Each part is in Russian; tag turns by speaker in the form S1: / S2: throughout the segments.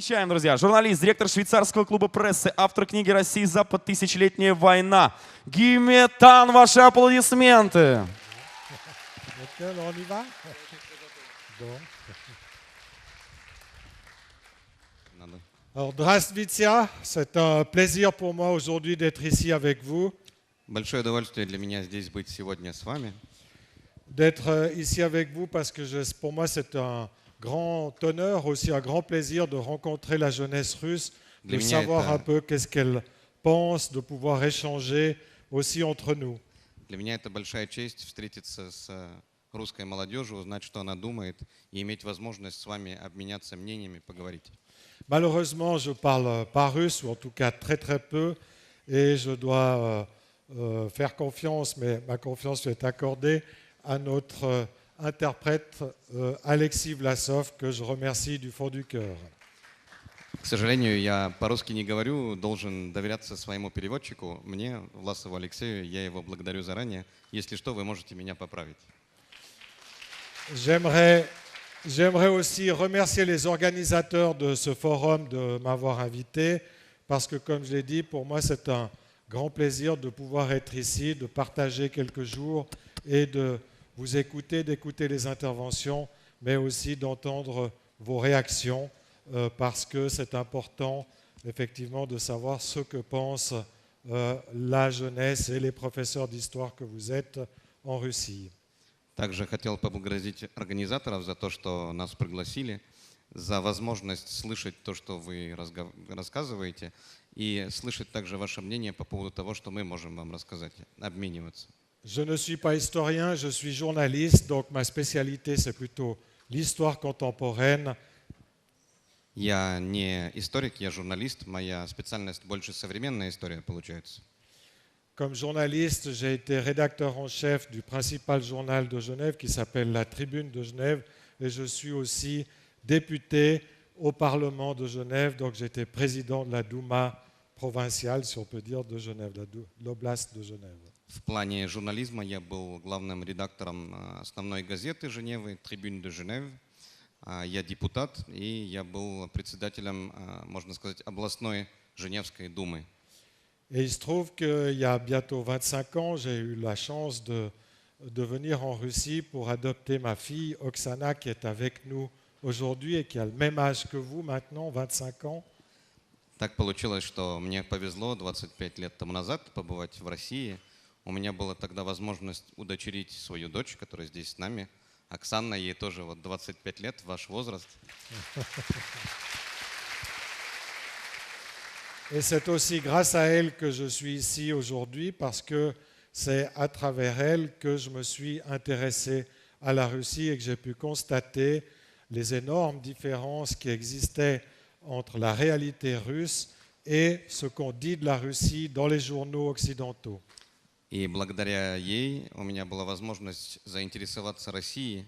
S1: Встречаем, друзья, журналист, директор швейцарского клуба прессы, автор книги «Россия, Запад. Тысячелетняя война». Гюйме Тан, ваши аплодисменты.
S2: On y va? Bon. Alors, Здравствуйте, c'est un plaisir pour moi aujourd'hui d'être ici avec vous.
S3: Большое удовольствие для меня здесь быть сегодня с вами.
S2: D'être ici avec vous parce que pour moi c'est un grand honneur, aussi un grand plaisir de rencontrer la jeunesse russe, de savoir un peu qu'est-ce qu'elle pense, de pouvoir échanger aussi entre nous.
S3: Для меня это большая честь встретиться с русской молодежью, узнать, что она думает, и иметь возможность с вами обменяться мнениями, поговорить.
S2: Malheureusement, je parle pas russe, ou en tout cas très très peu, et je dois faire confiance, mais ma confiance est accordée à notre interprète Alexis Vlasov, que je remercie du fond du cœur.
S3: К сожалению, я по-русски не говорю, должен доверяться своему переводчику, мне, Власову Алексею, я его благодарю заранее. Если что, вы можете меня поправить.
S2: J'aimerais aussi remercier les organisateurs de ce forum de m'avoir invité, parce que comme je l'ai dit, pour moi c'est un grand plaisir de pouvoir être ici, de partager quelques jours et de vous écouter, d'écouter les interventions, mais aussi d'entendre vos réactions, parce que c'est important effectivement de savoir ce que pense la jeunesse et les professeurs d'histoire que vous êtes en Russie.
S3: Также хотел поблагодарить организаторов за то, что нас пригласили, за возможность слышать то, что вы рассказываете, и слышать также ваше мнение по поводу того, что мы можем вам рассказать, обмениваться.
S2: Je ne suis pas historien, je suis journaliste, donc ma spécialité c'est plutôt l'histoire contemporaine.
S3: Я не историк, я журналист, моя специальность больше современная история получается.
S2: Comme journaliste, j'ai été rédacteur en chef du principal journal de Genève qui s'appelle La Tribune de Genève et je suis aussi député au Parlement de Genève, donc j'étais président de la Douma provinciale, si on peut dire, de Genève, de l'oblast de Genève.
S3: В плане журнализма я был главным редактором основной газеты Женевы, Трибюн де Женев. Я депутат, и я был председателем, можно сказать, областной Женевской думы.
S2: Et il se trouve qu'il y a bientôt 25 ans, j'ai eu la chance de venir en Russie pour adopter ma fille Oksana, qui est avec nous aujourd'hui et qui a le même âge que vous maintenant, 25 ans.
S3: Так получилось, что мне повезло 25 лет тому назад побывать в России. У меня была тогда возможность удочерить свою дочь, которая здесь с нами. Оксана, ей тоже вот 25 лет, ваш возраст.
S2: Et c'est aussi grâce à elle que je suis ici aujourd'hui, parce que c'est à travers elle que je me suis intéressé à la Russie et que j'ai pu constater les énormes différences qui existaient entre la réalité russe et ce qu'on dit de la Russie dans les journaux occidentaux.
S3: И благодаря ей у меня была возможность заинтересоваться Россией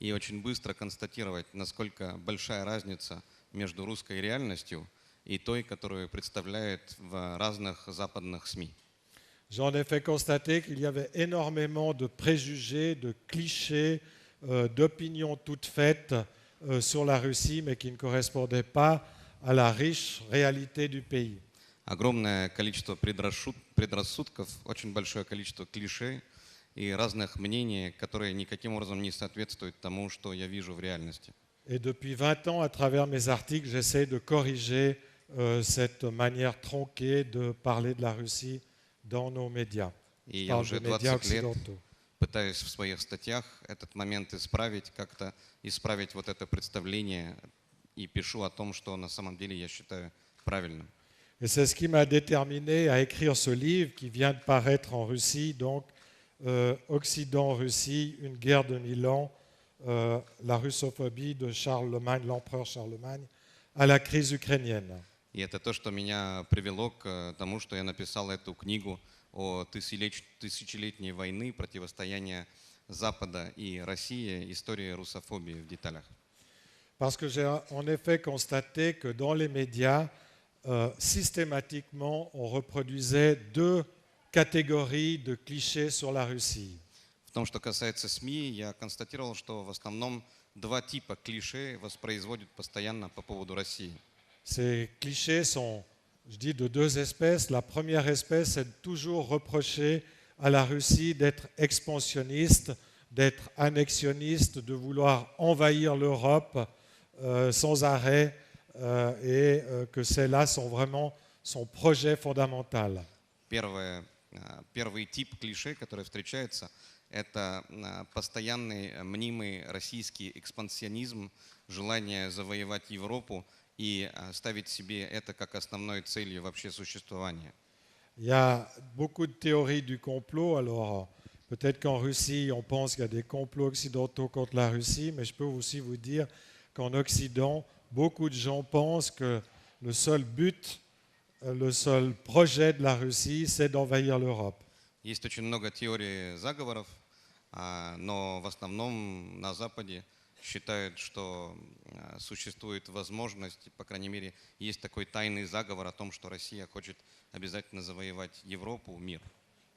S3: и очень быстро констатировать, насколько большая разница между русской реальностью и той, которую представляют в разных западных СМИ.
S2: J'en ai fait constater qu'il y avait énormément de préjugés, de clichés, d'opinions toutes faites sur la Russie, mais qui ne correspondaient pas à la riche réalité du pays.
S3: Огромное количество предрассудков, очень большое количество клише и разных мнений, которые никаким образом не соответствуют тому, что я вижу в реальности.
S2: Et depuis 20 ans, à travers mes articles, j'essaie de corriger cette manière tronquée de parler de la Russie dans nos médias.
S3: И я уже 20 лет пытаюсь в своих статьях этот момент исправить, как-то исправить вот это представление и пишу о том, что на самом деле я считаю правильным.
S2: Et c'est ce qui m'a déterminé à écrire ce livre qui vient de paraître en Russie, donc Occident-Russie, une guerre de 1000 ans, la russophobie de Charlemagne, l'empereur Charlemagne, à la crise ukrainienne.
S3: И это то, что меня привело к тому, что я написал эту книгу о тысячелетней войны, противостояния Запада и России, истории русофобии в деталях.
S2: Parce que j'ai en effet constaté que dans les médias, systématiquement, on reproduisait deux catégories de clichés sur la Russie.
S3: В том, что касается СМИ, я констатировал, что в основном два типа клише воспроизводят постоянно по поводу России.
S2: Ces clichés sont, je dis, de deux espèces. La première espèce, c'est de toujours reprocher à la Russie d'être expansionniste, d'être annexionniste, de vouloir envahir l'Europe sans arrêt que c'est là vraiment son projet fondamental.
S3: Первый тип клише, который встречается, это постоянный мнимый российский экспансионизм, желание завоевать Европу и ставить себе это как основной целью вообще существования.
S2: Il y a beaucoup de théories du complot. Alors, peut-être qu'en Russie, on pense qu'il y a des complots occidentaux contre la Russie, mais je peux aussi vous dire qu'en Occident, beaucoup de gens pensent que le seul but, le seul projet de la Russie, c'est d'envahir l'Europe.
S3: Есть очень много теорий заговоров, но в основном на Западе считают, что существует возможность, по крайней мере, есть такой тайный заговор о том, что Россия хочет обязательно завоевать Европу, мир.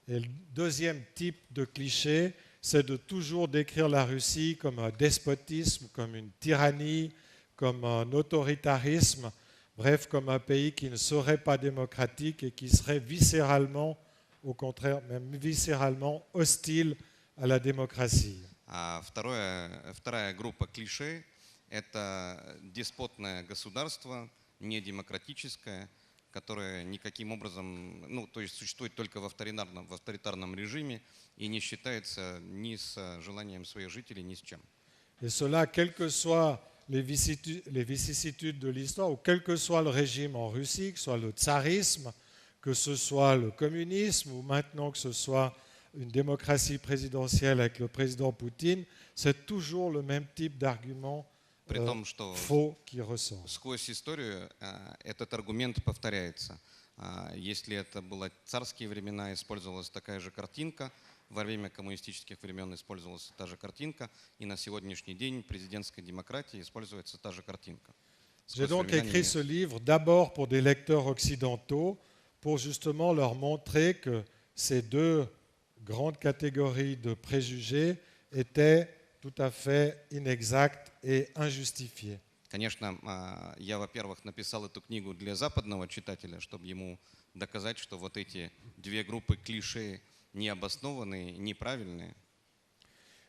S2: Et le deuxième type de cliché, c'est de toujours décrire la Russie comme un despotisme, comme une tyrannie, comme un autoritarisme, bref, comme un pays qui ne serait pas démocratique et qui serait viscéralement, au contraire, même viscéralement hostile à la démocratie.
S3: Вторая группа клише – это деспотное государство, недемократическое, которое никаким образом, ну, то есть существует только в авторитарном режиме и не считается ни с желанием своих жителей, ни с чем.
S2: Et cela, quelles que soient les vicissitudes de l'histoire, ou quel que soit le régime en Russie, que ce soit le tsarisme, que ce soit le communisme, ou maintenant que ce soit une démocratie présidentielle avec le président Poutine, c'est toujours le même type d'argument faux qui ressort.
S3: Сквозь историю этот аргумент повторяется. Если это было царские времена, использовалась такая же картинка, во время коммунистических времен использовалась та же картинка, и на сегодняшний день президентской демократии используется та же картинка.
S2: J'ai donc écrit ce livre d'abord pour des lecteurs occidentaux, pour justement leur montrer que ces deux grandes catégories de préjugés étaient tout à fait inexactes et injustifiées.
S3: Конечно, я, во-первых, написал эту книгу для западного читателя, чтобы ему доказать, что вот эти две группы клише необоснованные, неправильные.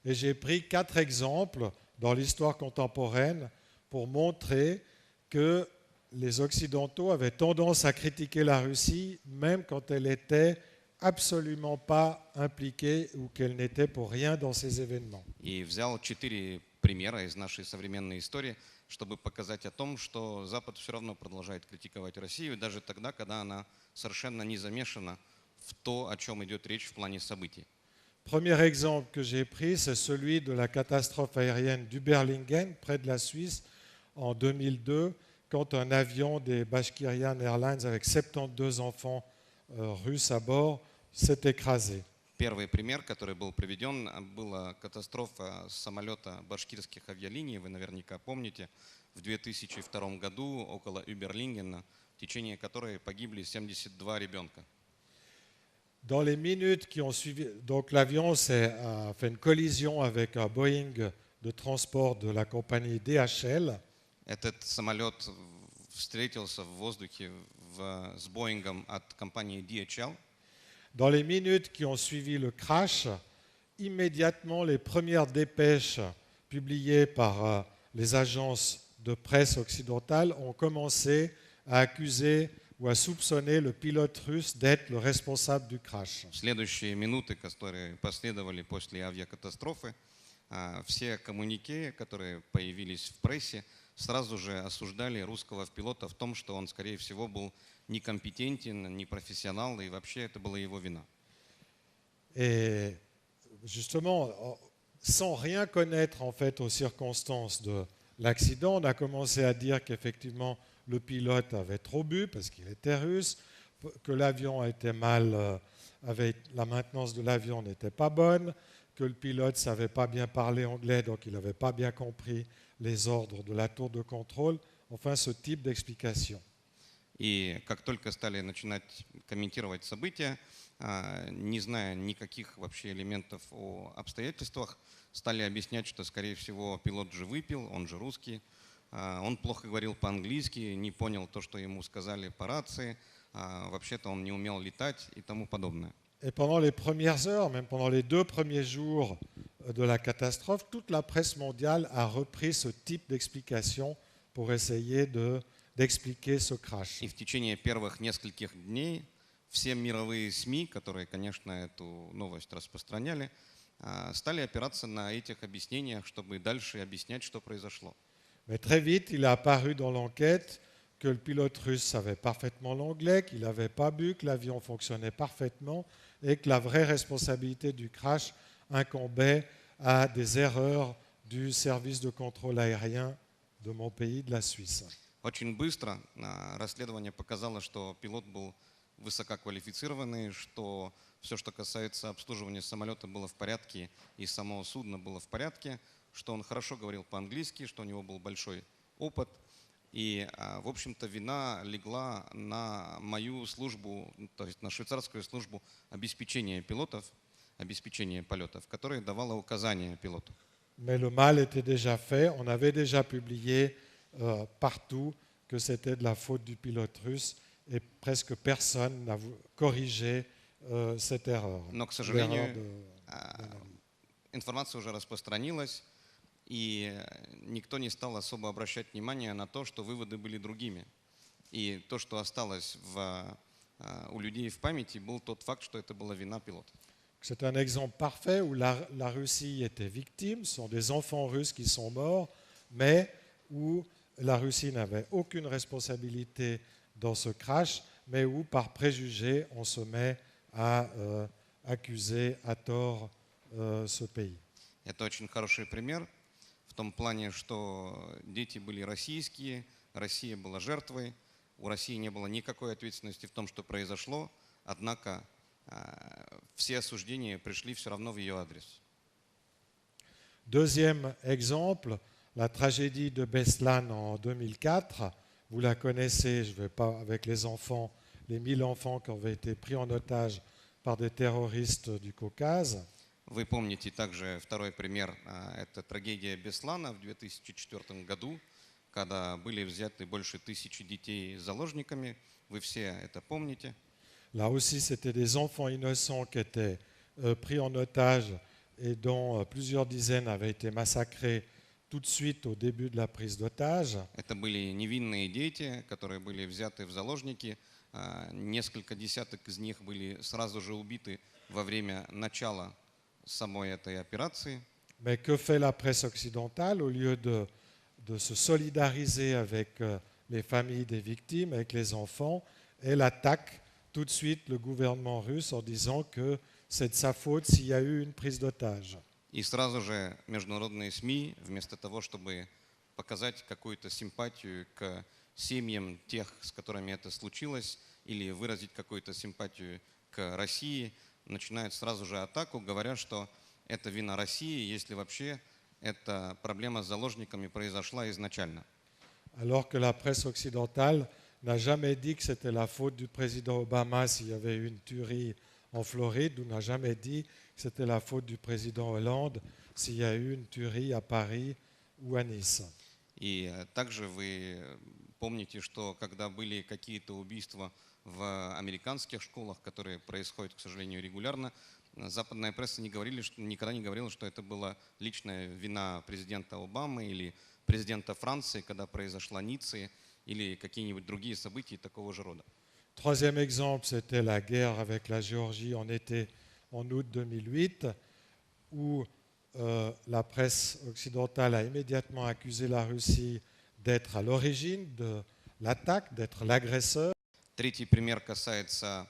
S2: Et j'ai pris 4 exemples dans l'histoire contemporaine pour montrer que les Occidentaux avaient tendance à critiquer la Russie même quand elle était absolument pas impliquée ou qu'elle n'était pour rien dans ces événements.
S3: И взял 4 примера из нашей современной истории, чтобы показать о том, что Запад все равно продолжает критиковать Россию, даже тогда, когда она совершенно не замешана в то, о чем идет речь в плане событий.
S2: Premier exemple que j'ai pris, c'est celui de la catastrophe aérienne d'Überlingen, près de la Suisse, en 2002, quand un avion des Bashkirian Airlines avec 72 enfants russes à bord s'est écrasé.
S3: Первый пример, который был приведен, была катастрофа самолета башкирских авиалиний, вы наверняка помните, в 2002 году около Überlingena, в течение которой погибли 72 ребенка.
S2: Dans les minutes qui ont suivi, donc l'avion a fait une collision avec un Boeing de transport de la compagnie DHL.
S3: Этот самолет встретился в воздухе с Боингом от компании DHL.
S2: Dans les minutes qui ont suivi le crash, immédiatement les premières dépêches publiées par les agences de presse occidentales ont commencé à accuser ou à soupçonner le pilote russe d'être le responsable du crash.
S3: В следующие минуты, которые последовали после авиакатастрофы, все коммюнике, которые появились в прессе, сразу же осуждали русского пилота в том, что он, скорее всего, был некомпетентен, непрофессионал, и вообще это была его вина.
S2: Et justement, sans rien connaître en fait aux circonstances de l'accident, on a commencé à dire qu'effectivement le pilote avait trop bu parce qu'il était russe, que l'avion était mal, la maintenance de l'avion n'était pas bonne, que le pilote ne savait pas bien parler anglais, donc il n'avait pas bien compris les ordres de la tour de contrôle, enfin ce type d'explication.
S3: И как только стали начинать комментировать события, не зная никаких вообще элементов о обстоятельствах, стали объяснять, что, скорее всего, пилот же выпил, он же русский, Он плохо говорил по-английски, не понял то, что ему сказали по рации, вообще-то он не умел летать и тому подобное.
S2: Et pendant les premières heures, même pendant les 2 premiers jours de la catastrophe, toute la presse mondiale a repris ce type d'explication pour essayer d'expliquer ce crash.
S3: И в течение первых нескольких дней все мировые СМИ, которые, конечно, эту новость распространяли, стали опираться на этих объяснениях, чтобы дальше объяснять, что произошло.
S2: Mais très vite, il est apparu dans l'enquête que le pilote russe savait parfaitement l'anglais, qu'il n'avait pas bu, que l'avion fonctionnait parfaitement et que la vraie responsabilité du crash incombait à des erreurs du service de contrôle aérien de mon pays, de la Suisse.
S3: Очень быстро расследование показало, что пилот был высококвалифицированный, что все, что касается обслуживания самолета, было в порядке, и само судно было в порядке, что он хорошо говорил по-английски, что у него был большой опыт. И, в общем-то, вина легла на мою службу, то есть на швейцарскую службу обеспечения пилотов, обеспечения полетов, которая давала указания пилоту.
S2: Mais le mal était déjà fait. On avait déjà publié partout que c'était de la faute du pilote russe et presque personne n'a corrigé cette erreur.
S3: Но, к сожалению, информация уже распространилась, и никто не стал особо обращать внимание на то, что выводы были другими. И то, что осталось у людей в памяти, был тот факт, что это была вина пилота.
S2: C'est un exemple parfait où la Russie était victime. Ce sont des enfants russes qui sont morts, mais où la Russie n'avait aucune responsabilité dans ce crash, mais où par préjugé, on se met à accuser à tort ce pays.
S3: Это очень хороший пример в том плане, что дети были российские, Россия была жертвой, у России не было никакой ответственности в том, что произошло, однако все осуждения пришли все равно в ее адрес.
S2: Deuxième exemple, la tragédie de Beslan en 2004. Vous la connaissez, je ne vais pas avec les enfants, les 1000 enfants qui avaient été pris en otage par des terroristes du Caucase.
S3: Вы помните также второй пример, это трагедия Беслана в 2004 году, когда были взяты больше 1000 детей заложниками. Вы все это помните.
S2: Là aussi, c'était des enfants innocents qui étaient pris en otage et dont plusieurs dizaines avaient été massacrés tout de suite au début de la prise d'otage.
S3: Это были невинные дети, которые были взяты в заложники. Несколько десяток из них были сразу же убиты во время начала самой этой операции.
S2: Mais que fait la presse occidentale au lieu de se solidariser avec les familles des victimes, avec les enfants, elle attaque tout de suite le gouvernement russe en disant que c'est de sa faute s'il y a eu une prise d'otage.
S3: И сразу же международные СМИ, вместо того, чтобы показать какую-то симпатию к семьям тех, с которыми это случилось, или выразить какую-то симпатию к России, начинают сразу же атаку, говоря, что это вина России, если вообще эта проблема с заложниками произошла изначально.
S2: Alors que la presse occidentale n'a jamais dit que c'était la faute du président Obama s'il y avait eu une tuerie en Floride, ou n'a jamais dit que c'était la faute du président Hollande s'il y a eu une tuerie à Paris ou à Nice.
S3: И также вы помните, что когда были какие-то убийства в американских школах, которые происходят, к сожалению, регулярно, западная пресса никогда не говорила, что это была личная вина президента Обамы или президента Франции, когда произошла Ницца, или какие-нибудь другие события такого же рода.
S2: Troisième exemple, c'était la guerre avec la Géorgie en août 2008, où la presse occidentale a immédiatement accusé la Russie d'être à l'origine de l'attaque, d'être l'agresseur.
S3: Третий пример касается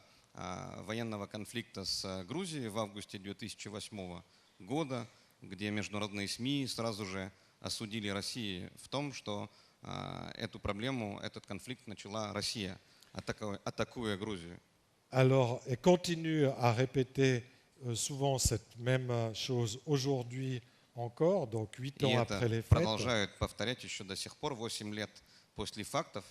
S3: военного конфликта с Грузией в августе 2008 года, где международные СМИ сразу же осудили Россию в том, что эту проблему, этот конфликт начала Россия, атакуя Грузию.
S2: Alors, et continue à répéter souvent cette même chose aujourd'hui encore, donc 8
S3: И
S2: ans
S3: это
S2: après les faits,
S3: продолжают повторять еще до сих пор, 8 лет после фактов,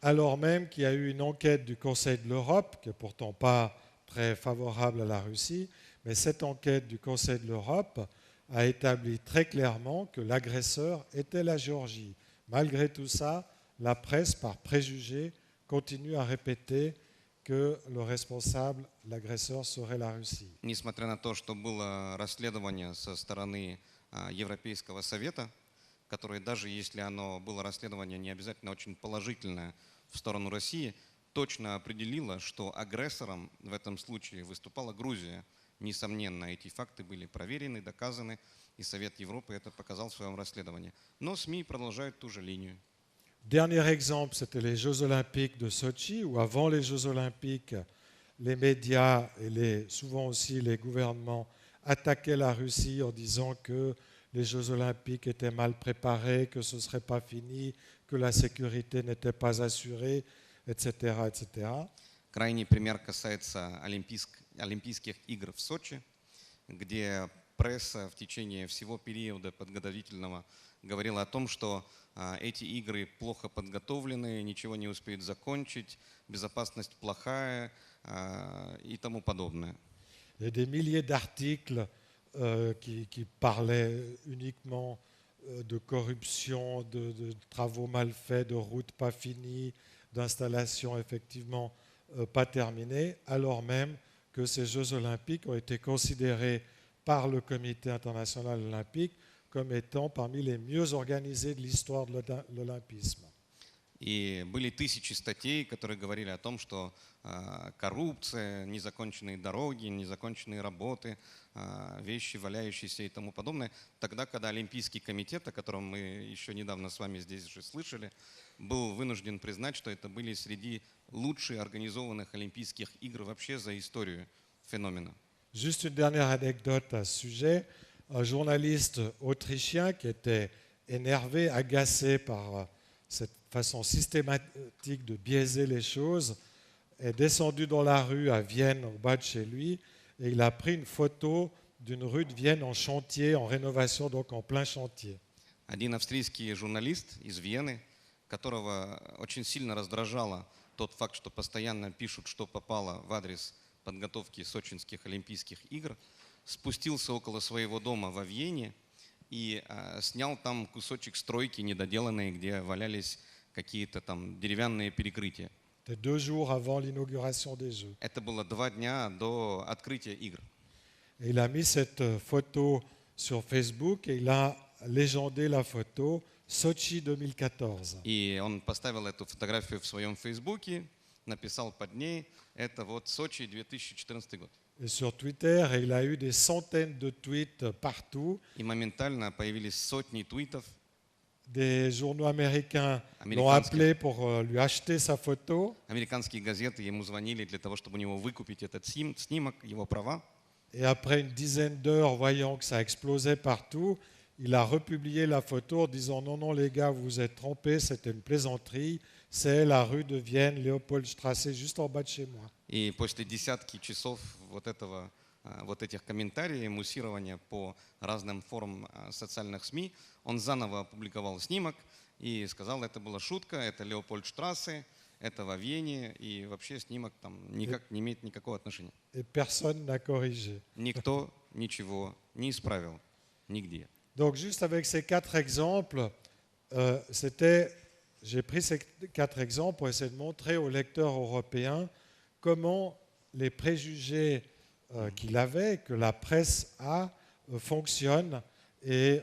S2: alors même qu'il y a eu une enquête du Conseil de l'Europe, qui n'est pourtant pas très favorable à la Russie, mais cette enquête du Conseil de l'Europe a établi très clairement que l'agresseur était la Géorgie. Malgré tout ça, la presse, par préjugé, continue à répéter que le responsable, l'agresseur, serait la Russie.
S3: Несмотря на то, что было расследование со стороны Европейского совета, которое, даже если оно было расследование не обязательно очень положительное в сторону России, точно определило, что агрессором в этом случае выступала Грузия. Несомненно, эти факты были проверены, доказаны, и Совет Европы это показал в своем расследовании. Но СМИ продолжают ту же линию.
S2: Dernier exemple, c'était les Jeux Olympiques de Sochi, où avant les Jeux Olympiques, les médias et souvent aussi les gouvernements attaquaient la Russie en disant que les Jeux Olympiques étaient mal préparés, que ce ne serait pas fini, que la sécurité n'était pas assurée, etc., etc.
S3: Крайний пример касается Олимпийских игр в Сочи, где пресса в течение всего периода подготовительного говорила о том, что эти игры плохо подготовлены, ничего не успеют закончить, безопасность плохая и тому подобное.
S2: Il y a des milliers d'articles qui parlaient uniquement de corruption, de travaux mal faits, de routes pas finies, d'installations effectivement pas terminées, alors même que ces Jeux olympiques ont été considérés par le Comité international olympique comme étant parmi les mieux organisés de l'histoire de l'olympisme.
S3: И были тысячи статей, которые говорили о том, что коррупция, незаконченные дороги, незаконченные работы, вещи, валяющиеся и тому подобное. Тогда, когда Олимпийский комитет, о котором мы еще недавно с вами здесь же слышали, был вынужден признать, что это были среди лучших организованных Олимпийских игр вообще за историю феномена.
S2: Juste une dernière anecdote à ce sujet. Un journaliste autrichien qui était énervé, agacé par cette façon systématique de biaiser les choses, est descendu dans la rue à Vienne, au bas de chez lui, et il a pris une photo d'une rue de Vienne en chantier, en rénovation, donc en plein chantier.
S3: Один австрийский журналист из Вены, которого очень сильно раздражало тот факт, что постоянно пишут, что попало в адрес подготовки сочинских Олимпийских игр, спустился около своего дома во Вене и снял там кусочек стройки недоделанной, где валялись какие-то там деревянные перекрытия.
S2: C'était 2 jours avant l'inauguration des Jeux.
S3: Это было 2 дня до открытия игр.
S2: Et il a mis cette photo sur Facebook et il a légendé la photo Sochi 2014.
S3: И он поставил эту фотографию в своем Фейсбуке, написал под ней, это вот Сочи 2014 год.
S2: Et sur Twitter, il a eu des centaines de tweets partout.
S3: И моментально появились сотни твитов.
S2: Des journaux américains l'ont appelé pour lui acheter sa photo.
S3: Американские газеты ему звонили для того, чтобы у него выкупить этот снимок, его права.
S2: Et après une dizaine d'heures, voyant que ça explosait partout, il a republié la photo en disant non, non, les gars, vous vous êtes trompés, c'était une plaisanterie. C'est la rue de Vienne, Léopoldstrasse, juste en bas de chez moi.
S3: И после десятки часов вот этих комментариев, муссирования по разным форумам социальных СМИ, он заново опубликовал снимок и сказал, это была шутка, это Леопольдштрассе, это во Вене, и вообще снимок там никак не имеет никакого отношения.
S2: Et personne n'a corrigé.
S3: Никто ничего не исправил нигде.
S2: Donc juste avec ces 4 exemples, j'ai pris ces 4 exemples pour essayer de montrer aux lecteurs européens comment les préjugés qu'il avait, que la presse a, fonctionnent. Et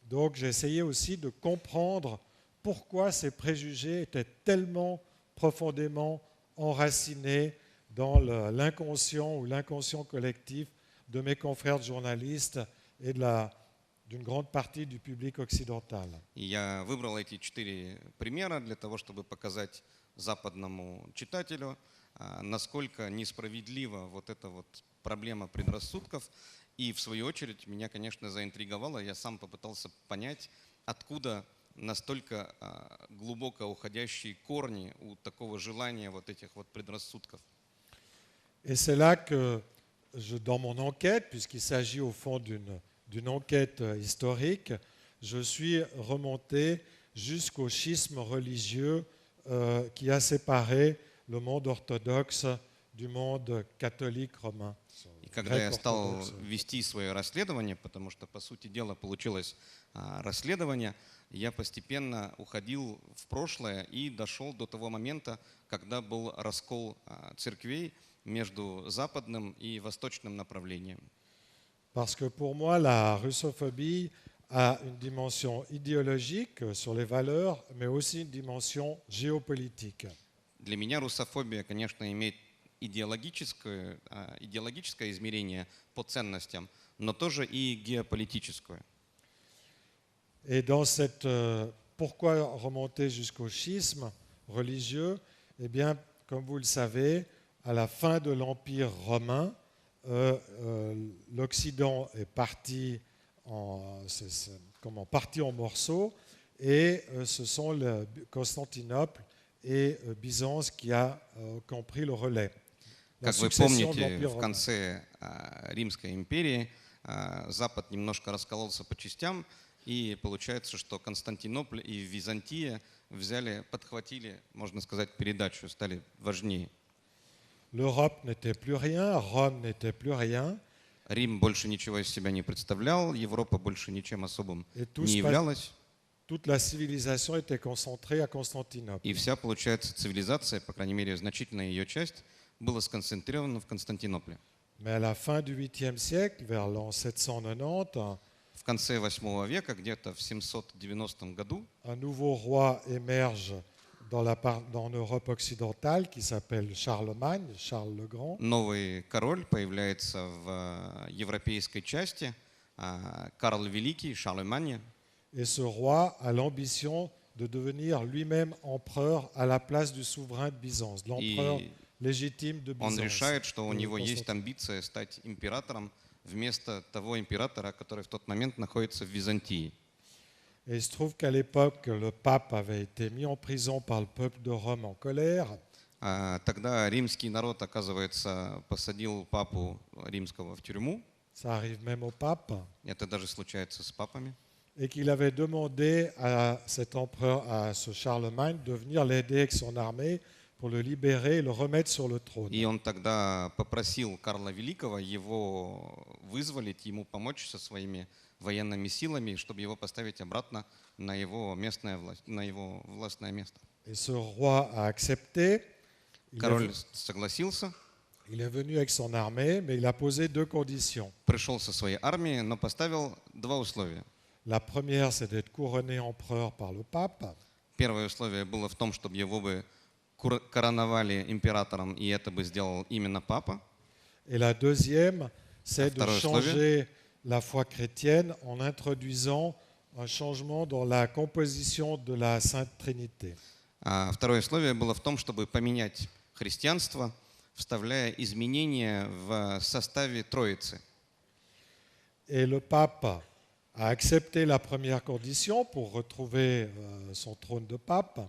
S2: donc j'ai essayé aussi de comprendre pourquoi ces préjugés étaient tellement profondément enracinés dans l'inconscient ou l'inconscient collectif de mes confrères de journalistes et d'une grande partie du public occidental.
S3: И я выбрал эти 4 примера для того, чтобы показать западному читателю, насколько несправедлива вот эта вот проблема предрассудков. И в свою очередь меня, конечно, заинтриговало. Я сам попытался понять, откуда настолько глубоко уходящие корни у такого желания вот этих вот предрассудков.
S2: Et c'est là que, dans mon enquête, puisqu'il s'agit au fond d'une enquête historique, je suis remonté jusqu'au schisme religieux qui a séparé le monde orthodoxe du monde catholique romain.
S3: И когда я стал вести свое расследование, потому что, по сути дела, получилось расследование, я постепенно уходил в прошлое и дошел до того момента, когда был раскол церквей между западным и восточным направлением.
S2: Parce que pour moi, la russophobie a une dimension idéologique sur les valeurs, mais aussi une dimension géopolitique.
S3: Для меня русофобия, конечно, имеет идеологическое измерение по ценностям, но тоже и геополитическое.
S2: Et dans cette, pourquoi remonter jusqu'au schisme religieux? Eh bien, comme vous le savez, à la fin de l'Empire romain, l'Occident est parti parti en morceaux et ce sont Constantinople et Byzance qui ont pris le relais. La
S3: Как вы
S2: succession de
S3: помните,
S2: l'Empire
S3: в
S2: romain.
S3: конце Римской империи Запад немножко раскололся по частям, и получается, что Константинополь и Византия подхватили, можно сказать, передачу, стали важнее.
S2: L'Europe n'était plus rien, Rome n'était plus rien.
S3: Рим больше ничего из себя не представлял, Европа больше ничем особым
S2: Et
S3: не являлась.
S2: toute la civilisation était concentrée à Constantinople.
S3: И вся, получается, цивилизация, по крайней мере, значительная ее часть, была сконцентрирована в Константинополе.
S2: Mais à la fin du 8e siècle, vers l'an 790,
S3: В конце 8 века, где-то в 790 году,
S2: un nouveau roi émerge dans l'Europe occidentale qui s'appelle Charlemagne, Charles le Grand.
S3: новый король появляется в европейской части, Карл Великий, Шарлемань.
S2: Et ce roi a l'ambition de devenir lui-même empereur à la place du souverain de Byzance, l'empereur
S3: И
S2: légitime de
S3: он
S2: Byzance.
S3: решает, что у
S2: de
S3: него есть
S2: Constantine.
S3: амбиция стать императором вместо того императора, который в тот момент находится в Византии.
S2: Et il se trouve qu'à l'époque, le pape avait été mis en prison par le peuple de Rome en colère.
S3: Тогда римский народ, оказывается, посадил папу римского в тюрьму.
S2: Ça arrive même au pape.
S3: Это даже случается с папами.
S2: Et qu'il avait demandé à cet empereur, à ce Charlemagne, de venir l'aider avec son armée pour le libérer et le remettre sur le trône.
S3: И он тогда попросил Карла Великого его вызволить, ему помочь со своими военными силами, чтобы его поставить обратно на его властное место.
S2: Et ce roi a accepté.
S3: Король согласился,
S2: Il est venu avec son armée, mais il a posé deux conditions.
S3: пришел со своей армией, но поставил два условия.
S2: La première, c'est d'être couronné empereur par le pape.
S3: Первое условие было в том, чтобы его бы короновали императором, и это бы сделал именно папа.
S2: Et la deuxième, c'est de
S3: Второе
S2: changer
S3: условие.
S2: la foi chrétienne en introduisant un changement dans la composition de la Sainte Trinité.
S3: Второе условие было в том, чтобы поменять христианство, вставляя изменения в составе Троицы.
S2: Et le pape a accepté la première condition pour retrouver son trône de pape.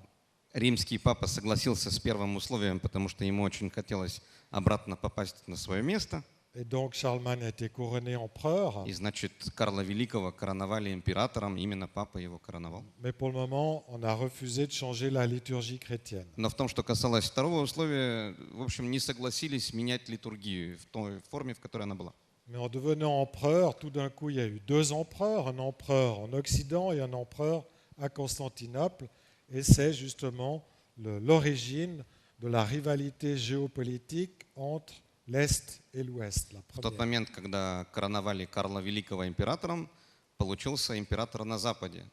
S3: Римский папа согласился с первым условием, потому что ему очень хотелось обратно попасть на свое место.
S2: Et donc Charlemagne a été couronné empereur.
S3: И значит, Карла Великого короновали императором, именно папа его короновал.
S2: Mais pour le moment, on a refusé de changer la liturgie chrétienne.
S3: Но в том, что касалось второго условия, в общем, не согласились менять литургию в той форме, в которой она была.
S2: Mais en devenant empereur, tout d'un coup, il y a eu deux empereurs, un empereur en Occident et un empereur à Constantinople. Et c'est justement l'origine de la rivalité géopolitique entre l'Est et l'Ouest.
S3: В тот момент, когда короновали Карла Великого императором, получился император на Западе.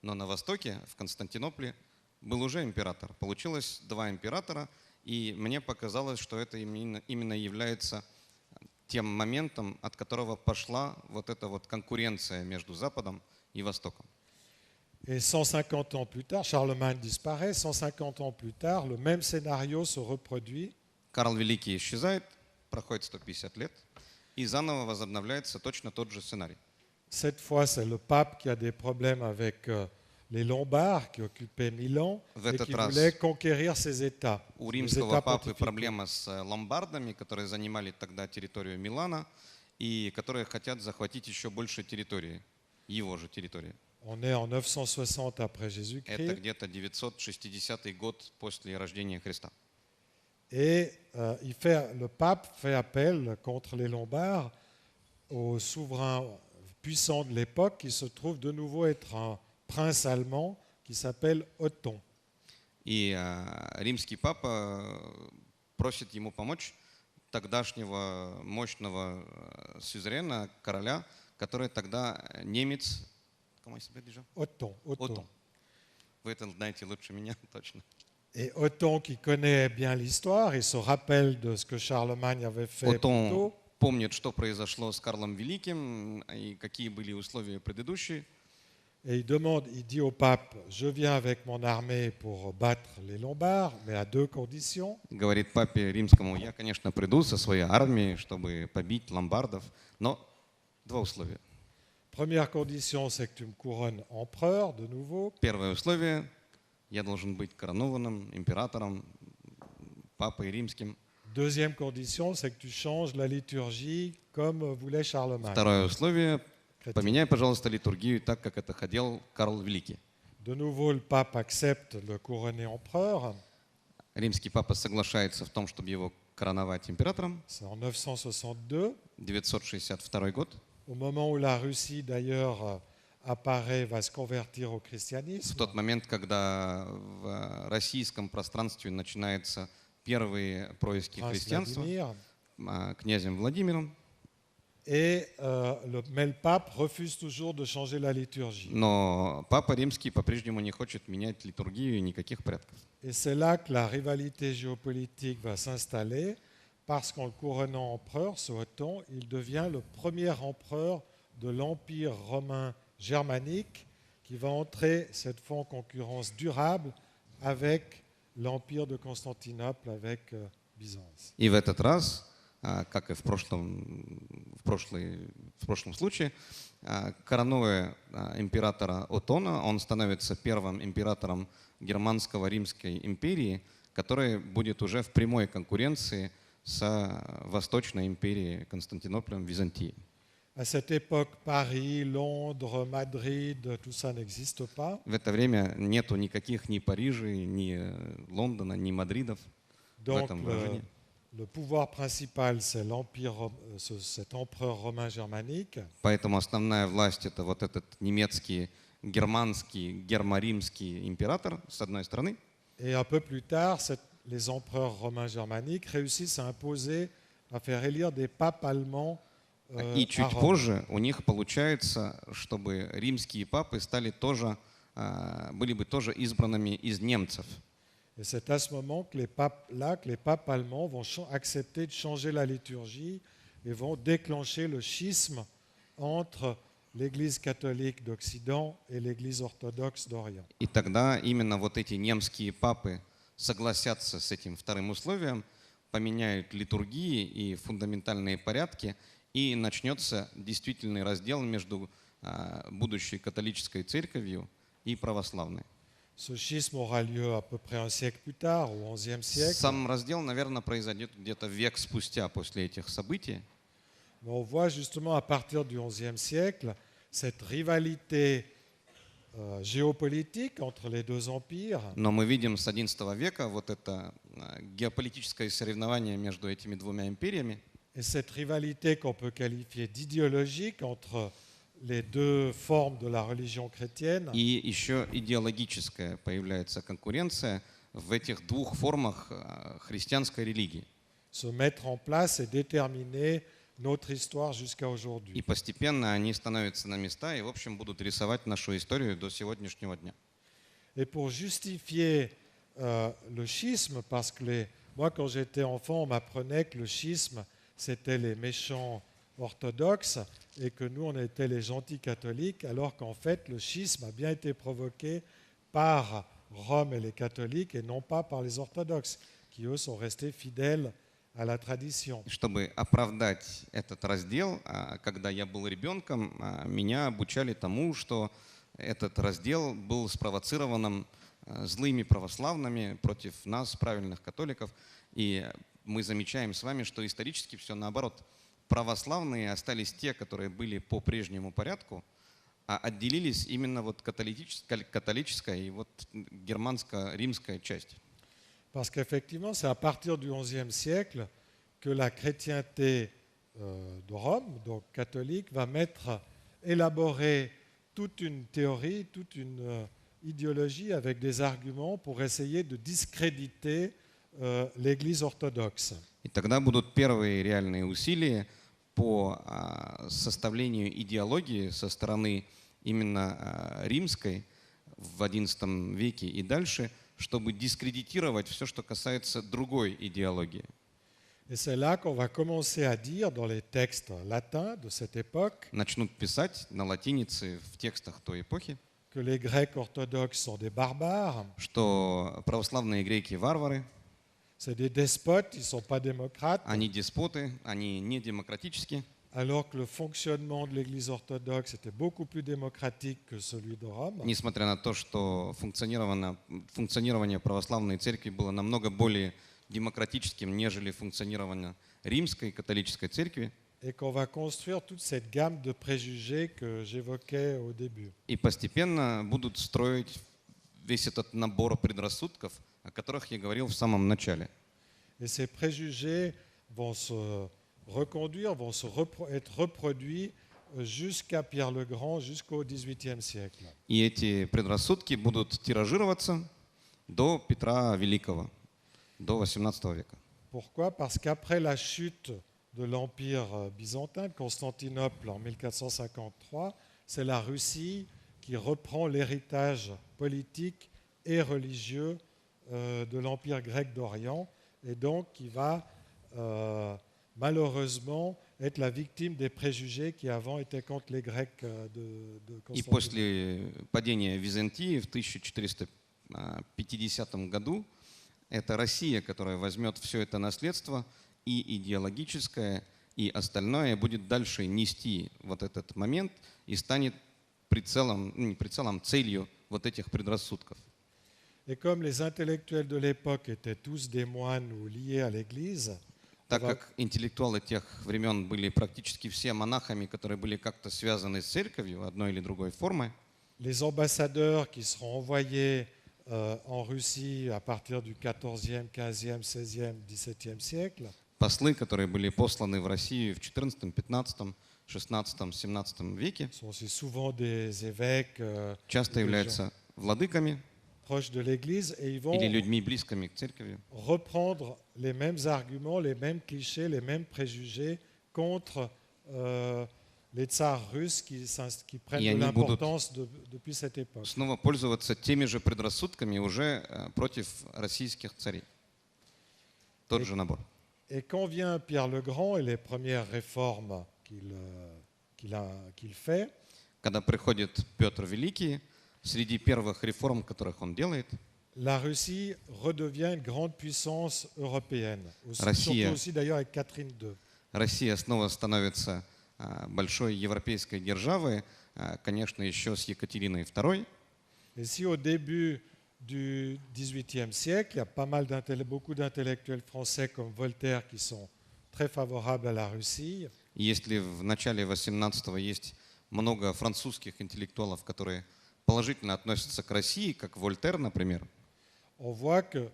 S3: Но на Востоке, в Константинополе, был уже император. Получилось два императора, и мне показалось, что это именно является тем моментом, от которого пошла вот эта вот конкуренция между Западом и Востоком.
S2: Et 150 ans plus tard, Charlemagne disparaît. 150 ans plus tard, le même scénario se reproduit.
S3: Карл Великий исчезает, проходит 150 лет, и заново возобновляется точно тот же сценарий.
S2: Cette fois, c'est le pape qui a des problèmes avec les Lombards qui occupaient Milan
S3: В
S2: et
S3: этот
S2: qui
S3: раз
S2: voulaient conquérir ces États.
S3: У
S2: les
S3: римского
S2: États
S3: папы
S2: pontificaux.
S3: проблема с ломбардами, которые занимали тогда территорию Милана и которые хотят захватить еще больше территории, его же территории.
S2: On est en 960 après
S3: Это
S2: Jésus-Christ.
S3: где-то 960 год после рождения Христа.
S2: Et le pape fait appel contre les Lombards aux souverains puissants de l'époque qui se trouvent de nouveau être un prince allemand qui s'appelle Othon.
S3: И римский папа просит ему помочь тогдашнего мощного сюзерена, короля, который тогда немец. Comment il s'appelle déjà?
S2: Othon.
S3: Othon. Вы это знаете лучше меня, точно.
S2: Et Othon, qui connaît bien l'histoire, il se rappelle de ce que Charlemagne avait fait plus
S3: Othon
S2: tôt.
S3: помнит, что произошло с Карлом Великим и какие были условия предыдущие.
S2: Et il dit au pape, je viens avec mon armée pour battre les Lombards, mais à deux conditions.
S3: Говорит папе римскому: я, конечно, приду со своей армией, чтобы побить ломбардов, но два условия.
S2: Première condition, c'est que tu me couronnes empereur de nouveau.
S3: Первое условие: я должен быть коронованным императором, папой римским.
S2: Deuxième condition, c'est que tu changes la liturgie comme voulait Charlemagne.
S3: Второе условие:
S2: Chrétien.
S3: поменяй, пожалуйста, литургию так, как это хотел Карл Великий.
S2: De nouveau, le pape accepte de le couronner empereur.
S3: Римский папа соглашается в том, чтобы его короновать императором.
S2: C'est en 962,
S3: 962 год.
S2: au moment où la Russie d'ailleurs apparaît, va se convertir au
S3: В
S2: christianisme.
S3: тот момент, когда в российском пространстве начинаются первые происки
S2: Prince
S3: христианства
S2: Vladimir.
S3: князем Владимиром,
S2: Mais le pape refuse toujours de changer la liturgie.
S3: но папа римский по-прежнему не хочет менять литургию и никаких порядков.
S2: Et c'est là que la rivalité géopolitique va s'installer, parce qu'en le couronnant empereur, ce Othon, il devient le premier empereur de l'Empire romain germanique qui va entrer cette fois en concurrence durable avec l'Empire de Constantinople, avec Byzance.
S3: И в этот раз, как и в прошлом случае, коронуя императора Отона, он становится первым императором германско Римской империи, который будет уже в прямой конкуренции с Восточной империей Константинополем, Византией.
S2: À cette époque, Paris, Londres, Madrid, tout ça n'existe pas.
S3: В это время нету никаких ни Парижей, ни Лондона, ни Мадридов в
S2: Donc
S3: этом выражении.
S2: le pouvoir principal, c'est cet empereur romain germanique.
S3: Поэтому основная власть — это вот этот немецкий, германский, герморимский император, с одной стороны.
S2: Et un peu plus tard, les empereurs romains germaniques réussissent à imposer, à faire élire des papes allemands
S3: И
S2: à
S3: чуть
S2: Rome.
S3: позже у них получается, чтобы римские папы стали тоже, были бы тоже избранными из немцев.
S2: Et c'est à ce moment que les papes allemands vont accepter de changer la liturgie et vont déclencher le schisme entre l'Église catholique d'Occident et l'Église orthodoxe d'Orient.
S3: И тогда именно вот эти немские папы согласятся с этим вторым условием, поменяют литургии и фундаментальные порядки, и начнется действительный раздел между будущей католической церковью и православной.
S2: Ce schisme aura lieu à peu près un siècle plus tard, au XIe siècle.
S3: Сам раздел, наверное, произойдет где-то век спустя после этих событий.
S2: Mais on voit justement à partir du XIe siècle cette rivalité géopolitique entre les deux empires.
S3: Но мы видим с XI века вот это геополитическое соревнование между этими двумя империями.
S2: Et cette rivalité qu'on peut qualifier d'idéologique entre les deux formes de la religion chrétienne.
S3: И еще идеологическая появляется конкуренция в этих двух формах христианской религии.
S2: Se mettre en place et déterminer notre histoire jusqu'à
S3: И
S2: aujourd'hui.
S3: постепенно они становятся на места и, в общем, будут рисовать нашу историю до сегодняшнего дня.
S2: Et pour justifier le schisme, parce que moi quand j'étais enfant, on m'apprenait que le schisme, c'était les méchants orthodoxes et que nous, on était les gentils catholiques, alors qu'en fait, le schisme a bien été provoqué par Rome et les catholiques et non pas par les orthodoxes, qui eux sont restés fidèles à la tradition.
S3: Чтобы оправдать этот раздел, когда я был ребенком, меня обучали тому, что этот раздел был спровоцирован злыми православными против нас, правильных католиков. И мы замечаем с вами, что исторически все наоборот. Православные остались те, которые были по прежнему порядку, а отделились именно вот католическая и вот германско-римская часть.
S2: Parce qu'effectivement, c'est à partir du XIe siècle que la chrétienté de Rome, donc catholique, va élaborer toute une théorie, toute une idéologie avec des arguments pour essayer de discréditer l'Église orthodoxe.
S3: И тогда будут первые реальные усилия по составлению идеологии со стороны именно римской в XI веке и дальше, чтобы дискредитировать все, что касается другой идеологии.
S2: Et c'est là qu'on va commencer à dire dans les textes latins de cette époque
S3: Начнут писать на латинице в текстах той эпохи,
S2: que les Grecs orthodoxes sont des barbares,
S3: что православные греки варвары,
S2: c'est des despotes, ils ne sont pas démocrates,
S3: они деспоты, они не демократические,
S2: alors que le fonctionnement de l'Église orthodoxe était beaucoup plus démocratique que celui de Rome.
S3: несмотря на то, что функционирование православной церкви было намного более демократическим, нежели функционирование римской католической церкви.
S2: Et qu'on va construire toute cette gamme de préjugés que j'évoquais au début.
S3: И постепенно будут строить весь этот набор предрассудков, о которых я говорил в самом начале.
S2: Et ces préjugés vont se reconduire, être reproduits jusqu'à Pierre le Grand, jusqu'au XVIIIe siècle.
S3: И эти предрассудки будут тиражироваться до Петра Великого, до XVIII века.
S2: Pourquoi? Parce qu'après la chute de l'Empire byzantin, de Constantinople en 1453, c'est la Russie qui reprend l'héritage politique et religieux de l'Empire grec d'Orient et donc qui va malheureusement être la victime des préjugés qui avant étaient contre les Grecs de
S3: И
S2: Constantinople.
S3: после падения Византии в 1450 году это Россия, которая возьмет все это наследство и идеологическое, и остальное будет дальше нести вот этот момент и станет прицелом, не прицелом, целью вот этих предрассудков.
S2: Et comme les intellectuels de l'époque étaient tous des moines ou liés à l'Église,
S3: Так как интеллектуалы тех времен были практически все монахами, которые были как-то связаны с церковью одной или другой формой,
S2: les ambassadeurs qui seront envoyés en Russie à partir du XIVe, XVe, XVIe, XVIIe siècle,
S3: послы, которые были посланы в Россию в XIV, XV, XVI, XVII веке,
S2: sont aussi souvent des évêques
S3: часто
S2: des gens
S3: являются владыками
S2: proches de l'Église et ils vont
S3: или людьми близкими к церкви.
S2: reprendre les mêmes arguments, les mêmes clichés, les mêmes préjugés contre les tsars russes qui prennent
S3: Et
S2: de
S3: они
S2: l'importance depuis cette époque.
S3: Снова пользоваться теми же предрассудками уже против российских царей. Тот же набор.
S2: Et quand vient Pierre le Grand et les premières réformes qu'il fait,
S3: Когда приходит Петр Великий, среди первых реформ, которых он делает,
S2: la Russie redevient une grande puissance européenne,
S3: Россия.
S2: surtout aussi d'ailleurs avec Catherine II.
S3: Россия снова становится большой европейской державой, конечно, еще с Екатериной II.
S2: Et si au début du XVIIIe siècle, il y a beaucoup d'intellectuels français comme Voltaire qui sont très favorables à la Russie,
S3: И если в начале XVIII есть много французских интеллектуалов, которые положительно относятся к России, как Вольтер, например,
S2: on voit que